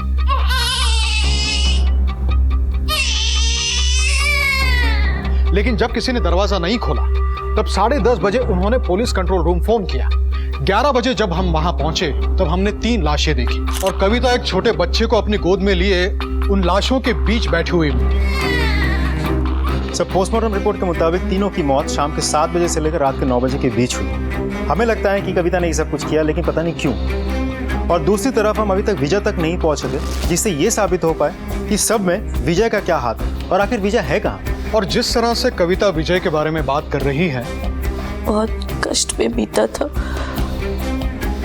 लेकिन जब किसी ने दरवाजा नहीं खोला, तब 10:30 बजे उन्होंने पुलिस कंट्रोल रूम फोन किया। 11 बजे जब हम वहां पहुंचे, तब हमने 3 लाशें देखी और कविता एक छोटे बच्चे को अपनी गोद में लिए उन लाशों के बीच बैठी हुई। सब पोस्टमार्टम रिपोर्ट के मुताबिक तीनों की मौत शाम के 7 बजे से लेकर रात के 9 बजे के बीच हुई। हमें लगता है कि कविता ने ये सब कुछ किया, लेकिन पता नहीं क्यों। और दूसरी तरफ हम अभी तक विजय तक नहीं पहुंच सके, जिससे ये साबित हो पाए कि सब में विजय का क्या हाथ है और आखिर विजय है कहाँ। और जिस तरह से कविता विजय के बारे में बात कर रही है, बहुत कष्ट में बीता था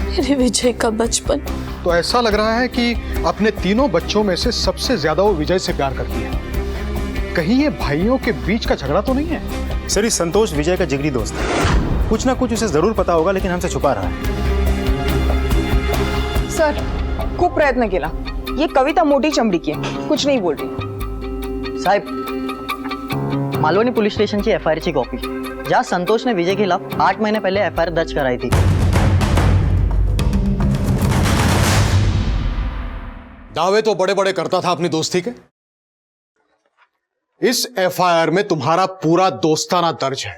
मेरे विजय का बचपन। तो ऐसा लग रहा है कि अपने तीनों बच्चों में से सबसे ज्यादा वो विजय से प्यार करती है। कहीं ये भाइयों के बीच का झगड़ा तो नहीं है? सर ये संतोष विजय का जिगरी दोस्त है, कुछ ना कुछ उसे जरूर पता होगा, लेकिन हमसे छुपा रहा है। सर खूप प्रयत्न केला, ये कविता मोटी चमड़ी की है, कुछ नहीं बोल रही। साहब, मालवनी पुलिस स्टेशन की एफआईआर की कॉपी, जहां संतोष ने विजय के खिलाफ 8 महीने पहले एफआईआर दर्ज कराई थी। दावे तो बड़े बड़े करता था अपनी दोस्ती के। इस एफआईआर में तुम्हारा पूरा दोस्ताना दर्ज है।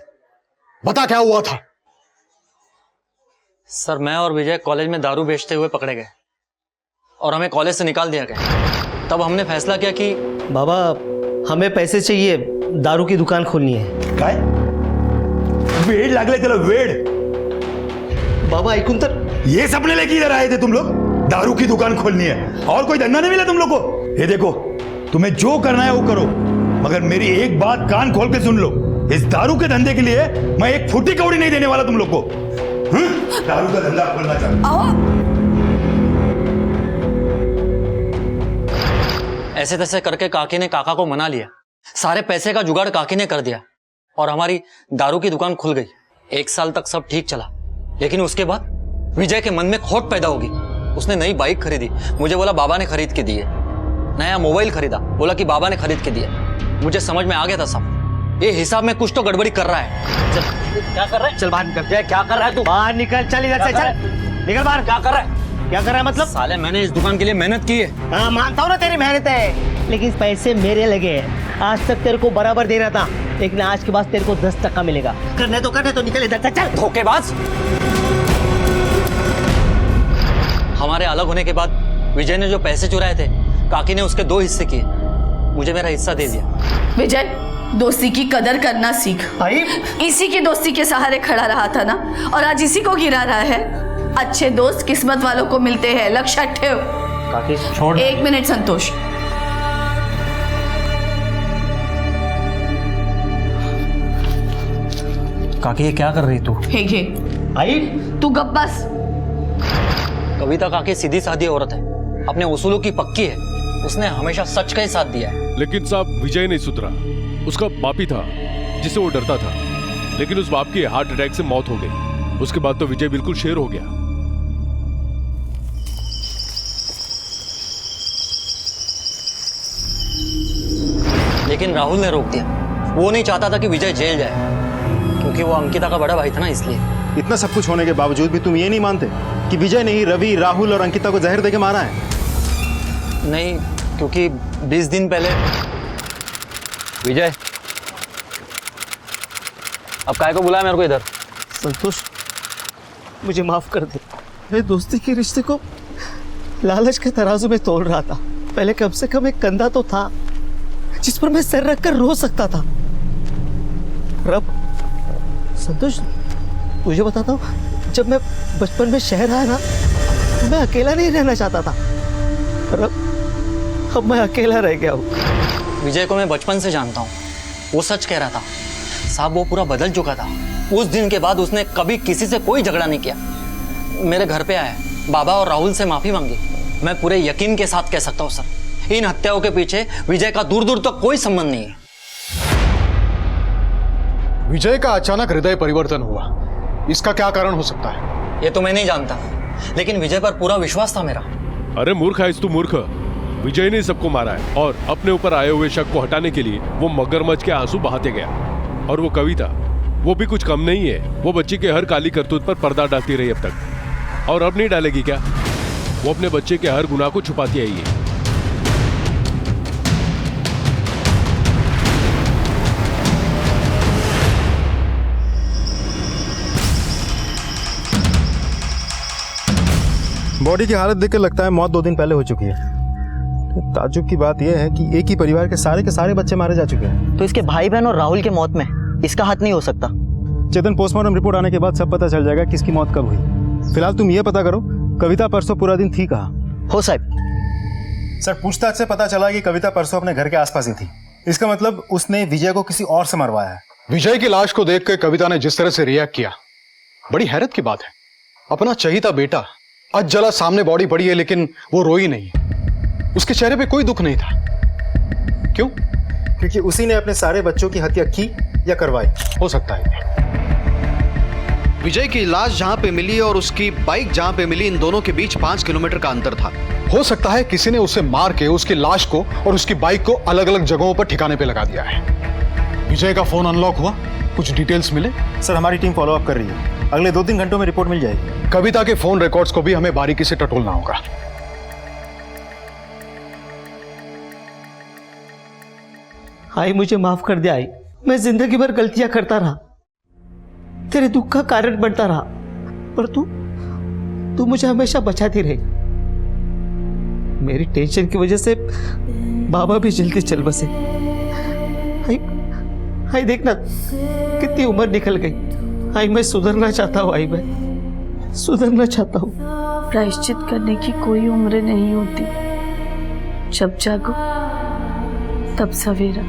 बता क्या हुआ था? सर मैं और विजय कॉलेज में दारू बेचते हुए पकड़े गए और हमें कॉलेज से निकाल दिया गया। तब हमने फैसला किया कि बाबा हमें पैसे चाहिए, दारू की दुकान खोलनी है। काय? वेड लागले त्याला, वेड। बाबा ऐकून तर, ये सपने लेके इधर आए थे तुम लोग? दारू की दुकान खोलनी है और कोई धंधा नहीं मिला तुम लोग को? ये देखो, तुम्हें जो करना है वो करो, मगर मेरी एक बात कान खोल के सुन लो, इस दारू के धंधे के लिए मैं एक फुटी कौड़ी नहीं देने वाला तुम लोग को। दारू का धंधा खोलना चाहता। ऐसे तैसे करके काकी ने काका को मना लिया, सारे पैसे का जुगाड़ काकी ने कर दिया और हमारी दारू की दुकान खुल गई। 1 साल तक सब ठीक चला, लेकिन उसके बाद विजय के मन में खोट पैदा होगी। उसने नई बाइक खरीदी, मुझे बोला बाबा ने खरीद के दी है। नया मोबाइल खरीदा, बोला कि बाबा ने खरीद के दिया। मुझे समझ में आ गया था सब, ये हिसाब में कुछ तो गड़बड़ी कर रहा है। चल, क्या कर रहा है? चल बाहर निकल। क्या कर रहा है तू? बाहर निकल, चल इधर से, चल निकल बाहर। क्या कर रहा है? क्या कर रहा है मतलब? साले मैंने इस दुकान के लिए मेहनत की है। हाँ मानता हूँ ना तेरी मेहनत है, लेकिन पैसे मेरे लगे हैं। आज तक तेरे को बराबर दे रहा था, लेकिन आज के बाद तेरे को 10% मिलेगा। करने तो निकल इधर से, चल। धोखेबाज। हमारे अलग होने के बाद विजय ने जो पैसे चुराए थे, काकी ने उसके 2 हिस्से किए, मुझे मेरा हिस्सा दे दिया। विजय, दोस्ती की कदर करना सीख। इसी की दोस्ती के सहारे खड़ा रहा था ना, और आज इसी को गिरा रहा है। अच्छे दोस्त किस्मत वालों को मिलते हैं, लक्ष्य ठेव। काकी छोड़। 1 मिनट संतोष। काकी ये क्या कर रही तू? हे तू गप बस। कविता काकी सीधी सादी औरत है, अपने उसूलों की पक्की है। उसने हमेशा सच का ही साथ दिया है। लेकिन साहब विजय नहीं सुधरा। उसका बाप ही था जिसे वो डरता था, लेकिन उस बाप की हार्ट अटैक से मौत हो गई। उसके बाद तो विजय बिल्कुल शेर हो गया। लेकिन राहुल ने रोक दिया। वो नहीं चाहता था कि विजय जेल जाए, क्योंकि वो अंकिता का बड़ा भाई था ना, इसलिए। इतना सब कुछ होने के बावजूद भी तुम ये नहीं मानते कि विजय ने ही रवि, राहुल और अंकिता को जहर देके मारा है? नहीं, क्योंकि 20 दिन पहले। विजय, अब काय को बुलाया मेरे को इधर? संतोष, मुझे माफ कर दे। मैं दोस्ती के रिश्ते को लालच के तराजू में तोल रहा था। पहले कम से कम एक कंधा तो था जिस पर मैं सिर रखकर रो सकता था। रब, संतोष, तुझे बताता हूँ, जब मैं बचपन में शहर आया ना, तो मैं अकेला नहीं रहना चाहता था। रब, अब मैं अकेला रह गया हूँ। विजय को मैं बचपन से जानता हूँ, वो सच कह रहा था साहब। वो पूरा बदल चुका था। उस दिन के बाद उसने कभी किसी से कोई झगड़ा नहीं किया। मेरे घर पे आया, बाबा और राहुल से माफी मांगी। मैं पूरे यकीन के साथ कह सकता हूँ सर, इन हत्याओं के पीछे विजय का दूर दूर तक कोई संबंध नहीं है। विजय का अचानक हृदय परिवर्तन हुआ, इसका क्या कारण हो सकता है? ये तो मैं नहीं जानता, लेकिन विजय पर पूरा विश्वास था मेरा। अरे मूर्ख है तू, मूर्ख। विजय ने सबको मारा है और अपने ऊपर आए हुए शक को हटाने के लिए वो मगरमच्छ के आंसू बहाते गया। और वो कविता, वो भी कुछ कम नहीं है। वो बच्ची के हर काली करतूत पर पर्दा डालती रही अब तक, और अब नहीं डालेगी क्या? वो अपने बच्चे के हर गुनाह को छुपाती आई है। बॉडी की हालत देखकर लगता है मौत 2 दिन पहले हो चुकी है। ताज्जुब की बात यह है कि एक ही परिवार के सारे बच्चे मारे जा चुके हैं। तो इसके भाई बहन और राहुल की मौत में इसका हाथ नहीं हो सकता। चेतन, पोस्टमार्टम रिपोर्ट आने के बाद सब पता चल जाएगा किसकी मौत कब हुई। फिलहाल तुम ये पता करो, कविता परसों पूरा दिन थी कहाँ? हो साहब। सर, पूछताछ से पता चला कि कविता परसों अपने घर के आसपास ही थी। इसका मतलब उसने विजय को किसी और से मरवाया है। विजय की लाश को देखकर कविता ने जिस तरह से रिएक्ट किया, बड़ी हैरत की बात है। अपना चहीता बेटा आज जला सामने बॉडी पड़ी है, लेकिन वो रोई नहीं। उसके चेहरे पे कोई दुख नहीं था। क्यों? क्योंकि उसी ने अपने सारे बच्चों की हत्या की या करवाई। हो सकता है। विजय की लाश जहां पे मिली और उसकी बाइक जहां पे मिली, इन दोनों के बीच 5 किलोमीटर का अंतर था। हो सकता है किसी ने उसे मार के उसकी लाश को और उसकी बाइक को अलग अलग जगहों पर ठिकाने पे लगा दिया है। विजय का फोन अनलॉक हुआ, कुछ डिटेल्स मिले? सर, हमारी टीम फॉलो अप कर रही है। अगले 2-3 घंटों में रिपोर्ट मिल जाएगी। कविता के फोन रिकॉर्ड्स को भी हमें बारीकी से टटोलना होगा। आई, मुझे माफ कर दे आई। मैं जिंदगी भर गलतियां करता रहा, तेरे दुख का कारण बनता रहा, पर तू मुझे हमेशा बचाती रही। मेरी टेंशन की वजह से बाबा भी जल्दी चल बसे। आई देखना कितनी उम्र निकल गई। आई मैं सुधरना चाहता हूँ, आई मैं सुधरना चाहता हूँ। प्रायश्चित करने की कोई उम्र नहीं होती। जब जागो तब सवेरा।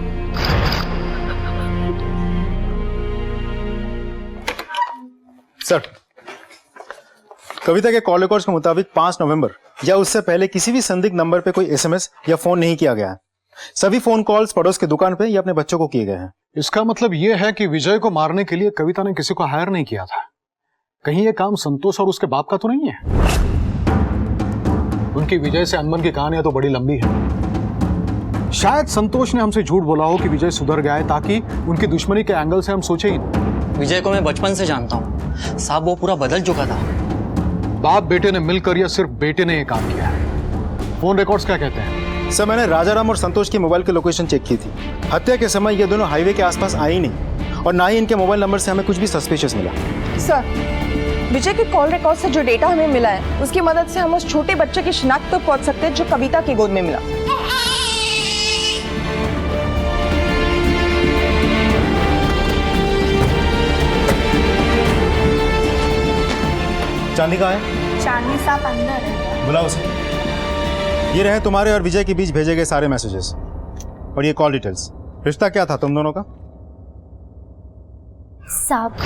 सर, कविता के कॉल रिकॉर्ड्स के मुताबिक 5 नवंबर या उससे पहले किसी भी संदिग्ध नंबर पे कोई एसएमएस या फोन नहीं किया गया है। सभी फोन कॉल्स पड़ोस की दुकान पे या अपने बच्चों को किए गए हैं। इसका मतलब यह है कि विजय को मारने के लिए कविता ने किसी को हायर नहीं किया था। कहीं यह काम संतोष और उसके बाप का तो नहीं है? उनकी विजय से अनबन की कहानियां तो बड़ी लंबी है। शायद संतोष ने हमसे झूठ बोला हो कि विजय सुधर गया है, ताकि उनकी दुश्मनी के एंगल से हम सोचे ही नहीं। विजय को मैं बचपन से जानता हूँ साहब, वो पूरा बदल चुका था। बाप बेटे ने मिलकर या सिर्फ बेटे ने ये काम किया है? फोन रिकॉर्ड्स क्या कहते हैं? सर, मैंने राजाराम और संतोष की मोबाइल की लोकेशन चेक की थी। हत्या के समय ये दोनों हाईवे के आसपास आए ही नहीं, और ना ही इनके मोबाइल नंबर से हमें कुछ भी सस्पिशियस मिला। सर, विजय के कॉल रिकॉर्ड से जो डेटा हमें मिला है, उसकी मदद से हम उस छोटे बच्चे की शिनाख्त तक पहुंच सकते हैं जो कविता की गोद में मिला। चांदी कहाँ है? चांदी साहब अंदर है। बुलाओ उसे। ये रहे तुम्हारे और विजय के बीच भेजे गए सारे मैसेजेस और ये कॉल डिटेल्स। रिश्ता क्या था तुम दोनों का? साहब,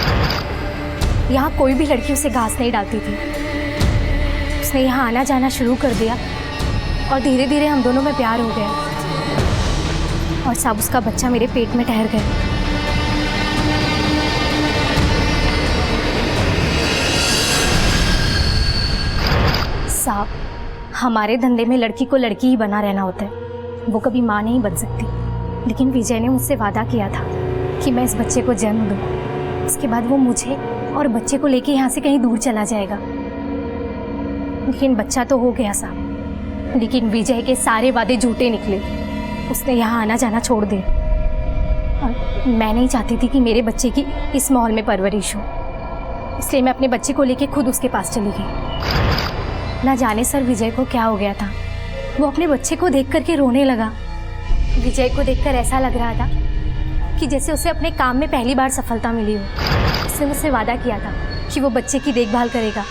यहाँ कोई भी लड़की उसे घास नहीं डालती थी। उसने यहाँ आना जाना शुरू कर दिया और धीरे धीरे हम दोनों में प्यार हो गया, और साहब उसका बच्चा मेरे पेट में ठहर गया। साहब, हमारे धंधे में लड़की को लड़की ही बना रहना होता है, वो कभी माँ नहीं बन सकती। लेकिन विजय ने मुझसे वादा किया था कि मैं इस बच्चे को जन्म दूँ, उसके बाद वो मुझे और बच्चे को लेके यहाँ से कहीं दूर चला जाएगा। लेकिन बच्चा तो हो गया साहब, लेकिन विजय के सारे वादे झूठे निकले। उसने यहाँ आना जाना छोड़ दिया, और मैं नहीं चाहती थी कि मेरे बच्चे की इस माहौल में परवरिश हो, इसलिए मैं अपने बच्चे को लेके खुद उसके पास चली गई। ना जाने सर विजय को क्या हो गया था, वो अपने बच्चे को देख करके रोने लगा। विजय को देखकर ऐसा लग रहा था कि जैसे उसे अपने काम में पहली बार सफलता मिली हो। उसने मुझसे वादा किया था कि वो बच्चे की देखभाल करेगा,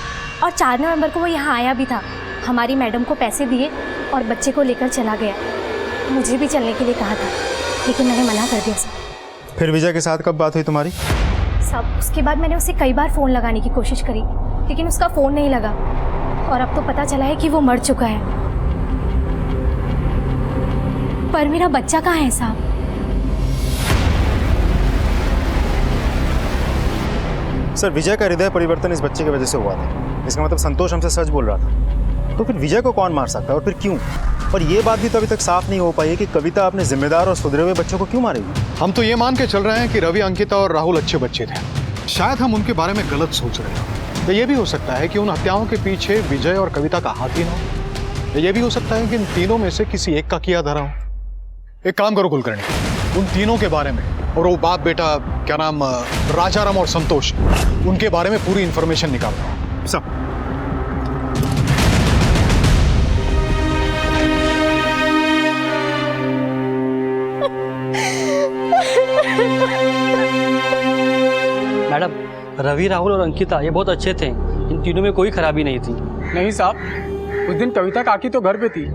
और 4 नवंबर को वो यहाँ आया भी था। हमारी मैडम को पैसे दिए और बच्चे को लेकर चला गया। मुझे भी चलने के लिए कहा था, लेकिन मैंने मना कर दिया सर। फिर विजय के साथ कब बात हुई तुम्हारी? सब उसके बाद मैंने उसे कई बार फ़ोन लगाने की कोशिश करी, लेकिन उसका फ़ोन नहीं लगा, और अब तो पता चला है कि वो मर चुका है। पर मेरा बच्चा कहाँ है साहब? सर, विजय का हृदय परिवर्तन इस बच्चे की वजह से हुआ था। इसका मतलब संतोष हमसे सच बोल रहा था। तो फिर विजय को कौन मार सकता है, और फिर क्यों? और ये बात भी तो अभी तक साफ नहीं हो पाई है कि कविता अपने जिम्मेदार और सुधरे हुए बच्चों को क्यों मारेगी। हम तो ये मान के चल रहे हैं कि रवि, अंकिता और राहुल अच्छे बच्चे थे। शायद हम उनके बारे में गलत सोच रहे हैं। तो ये भी हो सकता है कि उन हत्याओं के पीछे विजय और कविता का हाथ ही ना हो। ये भी हो सकता है कि इन तीनों में से किसी एक का किया धरा हो। एक काम करो कुलकर्णी, उन तीनों के बारे में और वो बाप बेटा क्या नाम राजाराम और संतोष, उनके बारे में पूरी इंफॉर्मेशन निकालो सब। मैडम, रवि, राहुल और अंकिता ये बहुत अच्छे थे। इन तीनों में कोई खराबी नहीं थी। नहीं साहब, उस दिन कविता काकी तो घर पे थी,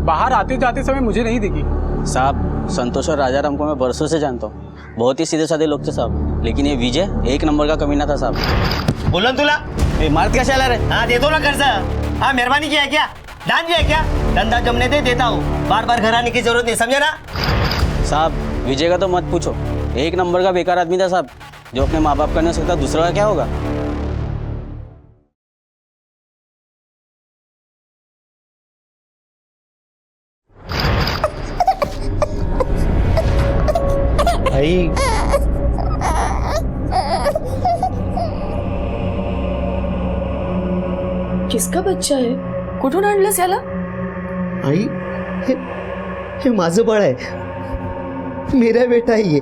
बाहर आते जाते समय मुझे नहीं दिखी। साहब, संतोष और राजाराम को मैं बरसों से जानता हूँ, बहुत ही सीधे साधे लोग थे साहब, लेकिन ये विजय 1 नंबर का कमीना था साहब। बोलो तुला मार्ग क्या चला रहे? हाँ दे दो ना कर्जा। हाँ मेहरबानी किया है क्या? दान दिया है क्या? धंधा जमने दे देता हूँ, बार बार घर आने की जरूरत नहीं, समझे ना? साहब, विजय का तो मत पूछो, 1 नंबर का बेकार आदमी था साहब, जो अपने माँ बाप का नहीं सकता, दूसरा का क्या होगा? भाई किसका बच्चा है? कुठून आणलंस याला? आई हे माझं बाळ आहे, मेरा बेटा है ये।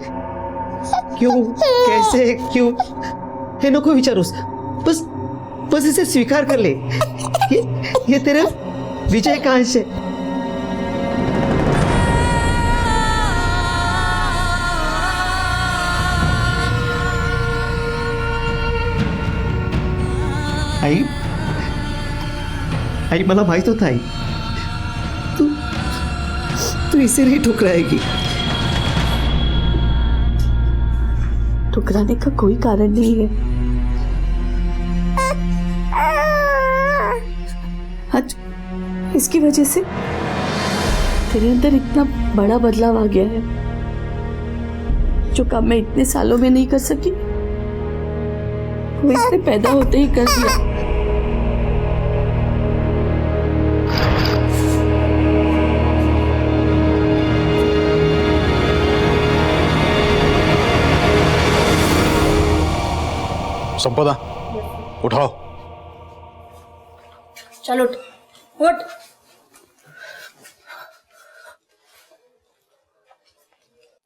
क्यों, कैसे, क्यों, हे नको विचारूस, बस बस इसे स्वीकार कर ले। ये तेरे विजय का अंश है। आई मला माहित होता आई तू इसे नहीं ठुकराएगी। ठुकराने का कोई कारण नहीं है। आज इसकी वजह से तेरे अंदर इतना बड़ा बदलाव आ गया है, जो काम मैं इतने सालों में नहीं कर सकी वो इसने पैदा होते ही कर दिया। संपदा उठाओ। चलो उठ।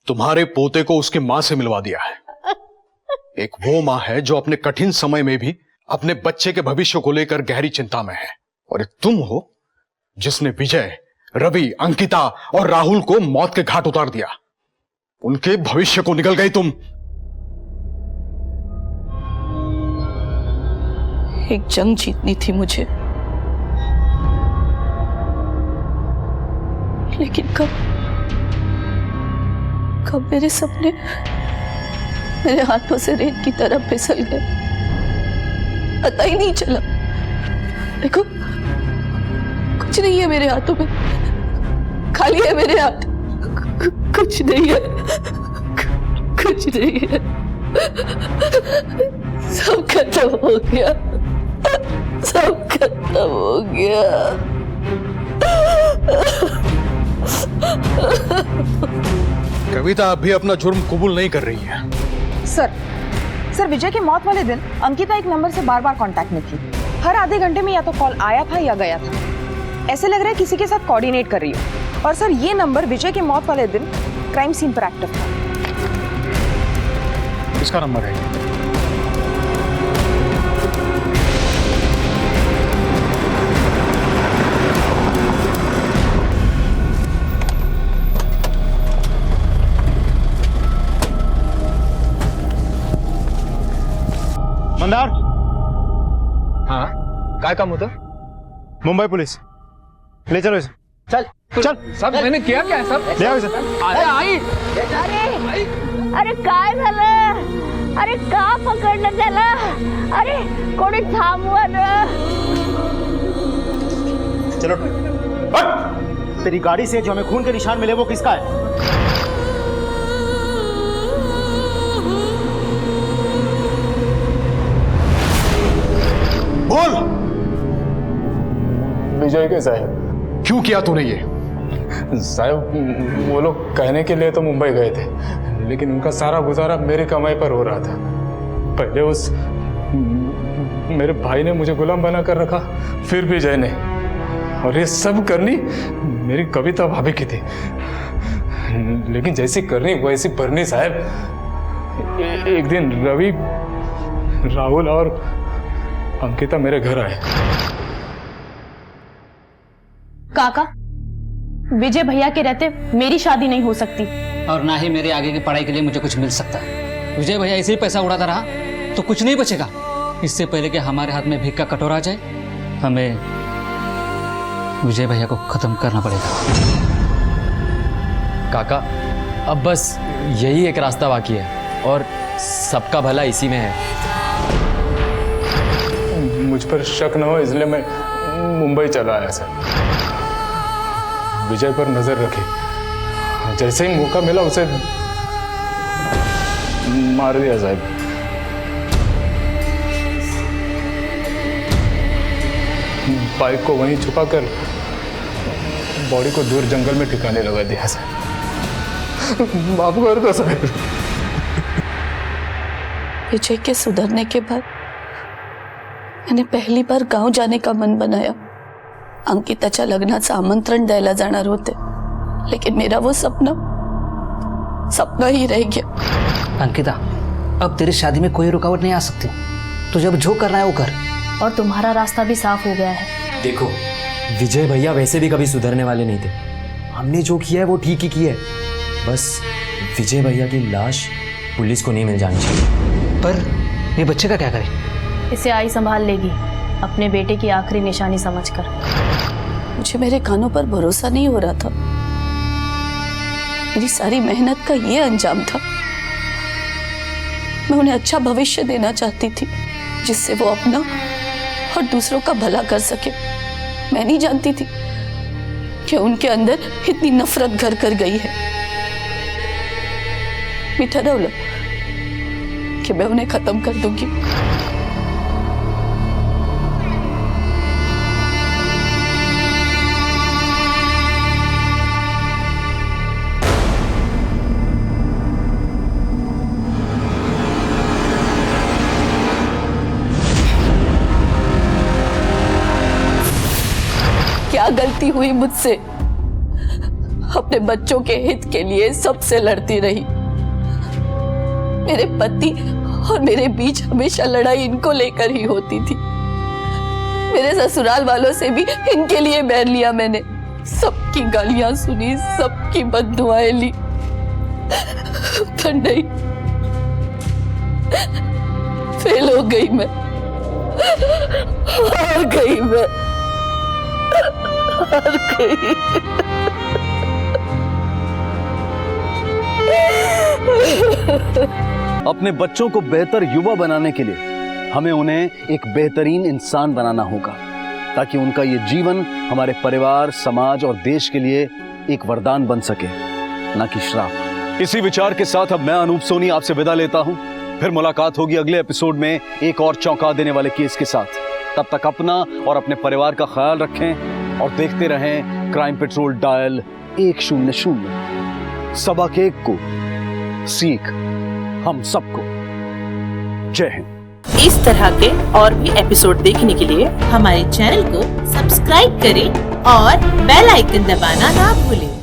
तुम्हारे पोते को उसकी मां से मिलवा दिया है। एक वो मां है जो अपने कठिन समय में भी अपने बच्चे के भविष्य को लेकर गहरी चिंता में है, और एक तुम हो जिसने विजय, रवि, अंकिता और राहुल को मौत के घाट उतार दिया। उनके भविष्य को निगल गई तुम। एक जंग जीतनी थी मुझे, लेकिन कब मेरे सपने मेरे हाथों से रेत की तरह फिसल गए, पता ही नहीं चला। देखो कुछ नहीं है मेरे हाथों में, खाली है मेरे हाथ, कुछ नहीं है, कुछ नहीं है, सब खत्म हो गया, सब खत्म हो गया। कविता अब भी अपना जुर्म कबूल नहीं कर रही है। सर विजय की मौत वाले दिन अंकिता एक नंबर से बार बार कांटेक्ट में थी। हर आधे घंटे में या तो कॉल आया था या गया था। ऐसे लग रहा है किसी के साथ कोऑर्डिनेट कर रही हो। और सर ये नंबर विजय की मौत वाले दिन क्राइम सीन पर एक्टिव था। किसका नंबर है? मंदार। हाँ, काय काम होतं? मुंबई पुलिस, ले चलो इसे। चल सब मैंने किया क्या है सब? ले आओ इसे। अरे आई। अरे काय झालं? अरे का पकडलं त्याला? अरे कोणी थांबवा ना। चलो तेरी गाड़ी से जो हमें खून के निशान मिले वो किसका है? बोल। विजय के साहब। क्यों किया तूने ये? साहब वो लोग कहने के लिए तो मुंबई गए थे, लेकिन उनका सारा गुजारा मेरी कमाई पर हो रहा था। पहले उस मेरे भाई ने मुझे गुलाम बना कर रखा, फिर विजय ने, और ये सब करनी मेरी कविता भाभी की थी। लेकिन जैसी करनी वैसी भरनी साहब। एक दिन रवि, राहुल और अंकिता मेरे घर आए। काका, विजय भैया के रहते मेरी शादी नहीं हो सकती, और ना ही मेरे आगे की पढ़ाई के लिए मुझे कुछ मिल सकता है। विजय भैया ऐसे ही पैसा उड़ाता रहा तो कुछ नहीं बचेगा। इससे पहले कि हमारे हाथ में भीख का कटोरा आ जाए, हमें विजय भैया को खत्म करना पड़ेगा। काका, अब बस यही एक रास्ता बाकी है, और सबका भला इसी में है। मुझ पर शक न हो इसलिए मैं मुंबई चला आया सर। विजय पर नजर रखी, जैसे ही मौका मिला उसे मार दिया साहब। बाइक को वहीं छुपाकर बॉडी को दूर जंगल में ठिकाने लगा दिया साहब। माफ कर दो साहब। विजय के सुधरने के बाद मैंने पहली बार गांव जाने का मन बनाया। अंकिताच्या लग्नाचं आमंत्रण द्यायला जाणार होते, लेकिन मेरा वो सपना ही रह गया। अंकिता, अब तेरी शादी में कोई रुकावट नहीं आ सकती। तुझे अब जो करना है वो कर। और तुम्हारा रास्ता भी साफ हो गया है। देखो, विजय भैया वैसे भी कभी सुधरने वाले नहीं थे। हमने जो किया है वो ठीक ही किया है। बस विजय भैया की लाश पुलिस को नहीं मिल जानी चाहिए। पर ये बच्चे का क्या करें? इसे आई संभाल लेगी। अपने बेटे की आखिरी निशानी समझकर। मुझे मेरे कानों पर भरोसा नहीं हो रहा था। मेरी सारी मेहनत का ये अंजाम था। मैं उन्हें अच्छा भविष्य देना चाहती थी जिससे वो अपना और दूसरों का भला कर सके। मैं नहीं जानती थी कि उनके अंदर इतनी नफरत घर कर गई है। मैं ठहराऊला कि मैं उन्हें खत्म कर दूंगी। क्या गलती हुई मुझसे? अपने बच्चों के हित के लिए सबसे लड़ती रही। मेरे पति और मेरे बीच हमेशा लड़ाई इनको लेकर ही होती थी। मेरे ससुराल वालों से भी इनके लिए बैर लिया मैंने। सबकी गालियां सुनी, सबकी बद्दुआएं ली, पर नहीं, फेल हो गई मैं, हार गई मैं, हार गई। अपने बच्चों को बेहतर युवा बनाने के लिए हमें उन्हें एक बेहतरीन इंसान बनाना होगा, ताकि उनका ये जीवन हमारे परिवार, समाज और देश के लिए एक वरदान बन सके, ना कि श्राप। इसी विचार के साथ अब मैं अनूप सोनी आपसे विदा लेता हूं। फिर मुलाकात होगी अगले एपिसोड में एक और चौंका देने वाले केस के साथ। तब तक अपना और अपने परिवार का ख्याल रखें और देखते रहें क्राइम पेट्रोल डायल 100। सबक एक को सीख हम सबको। जय हिंद। इस तरह के और भी एपिसोड देखने के लिए हमारे चैनल को सब्सक्राइब करें और बेल आइकन दबाना ना भूलें।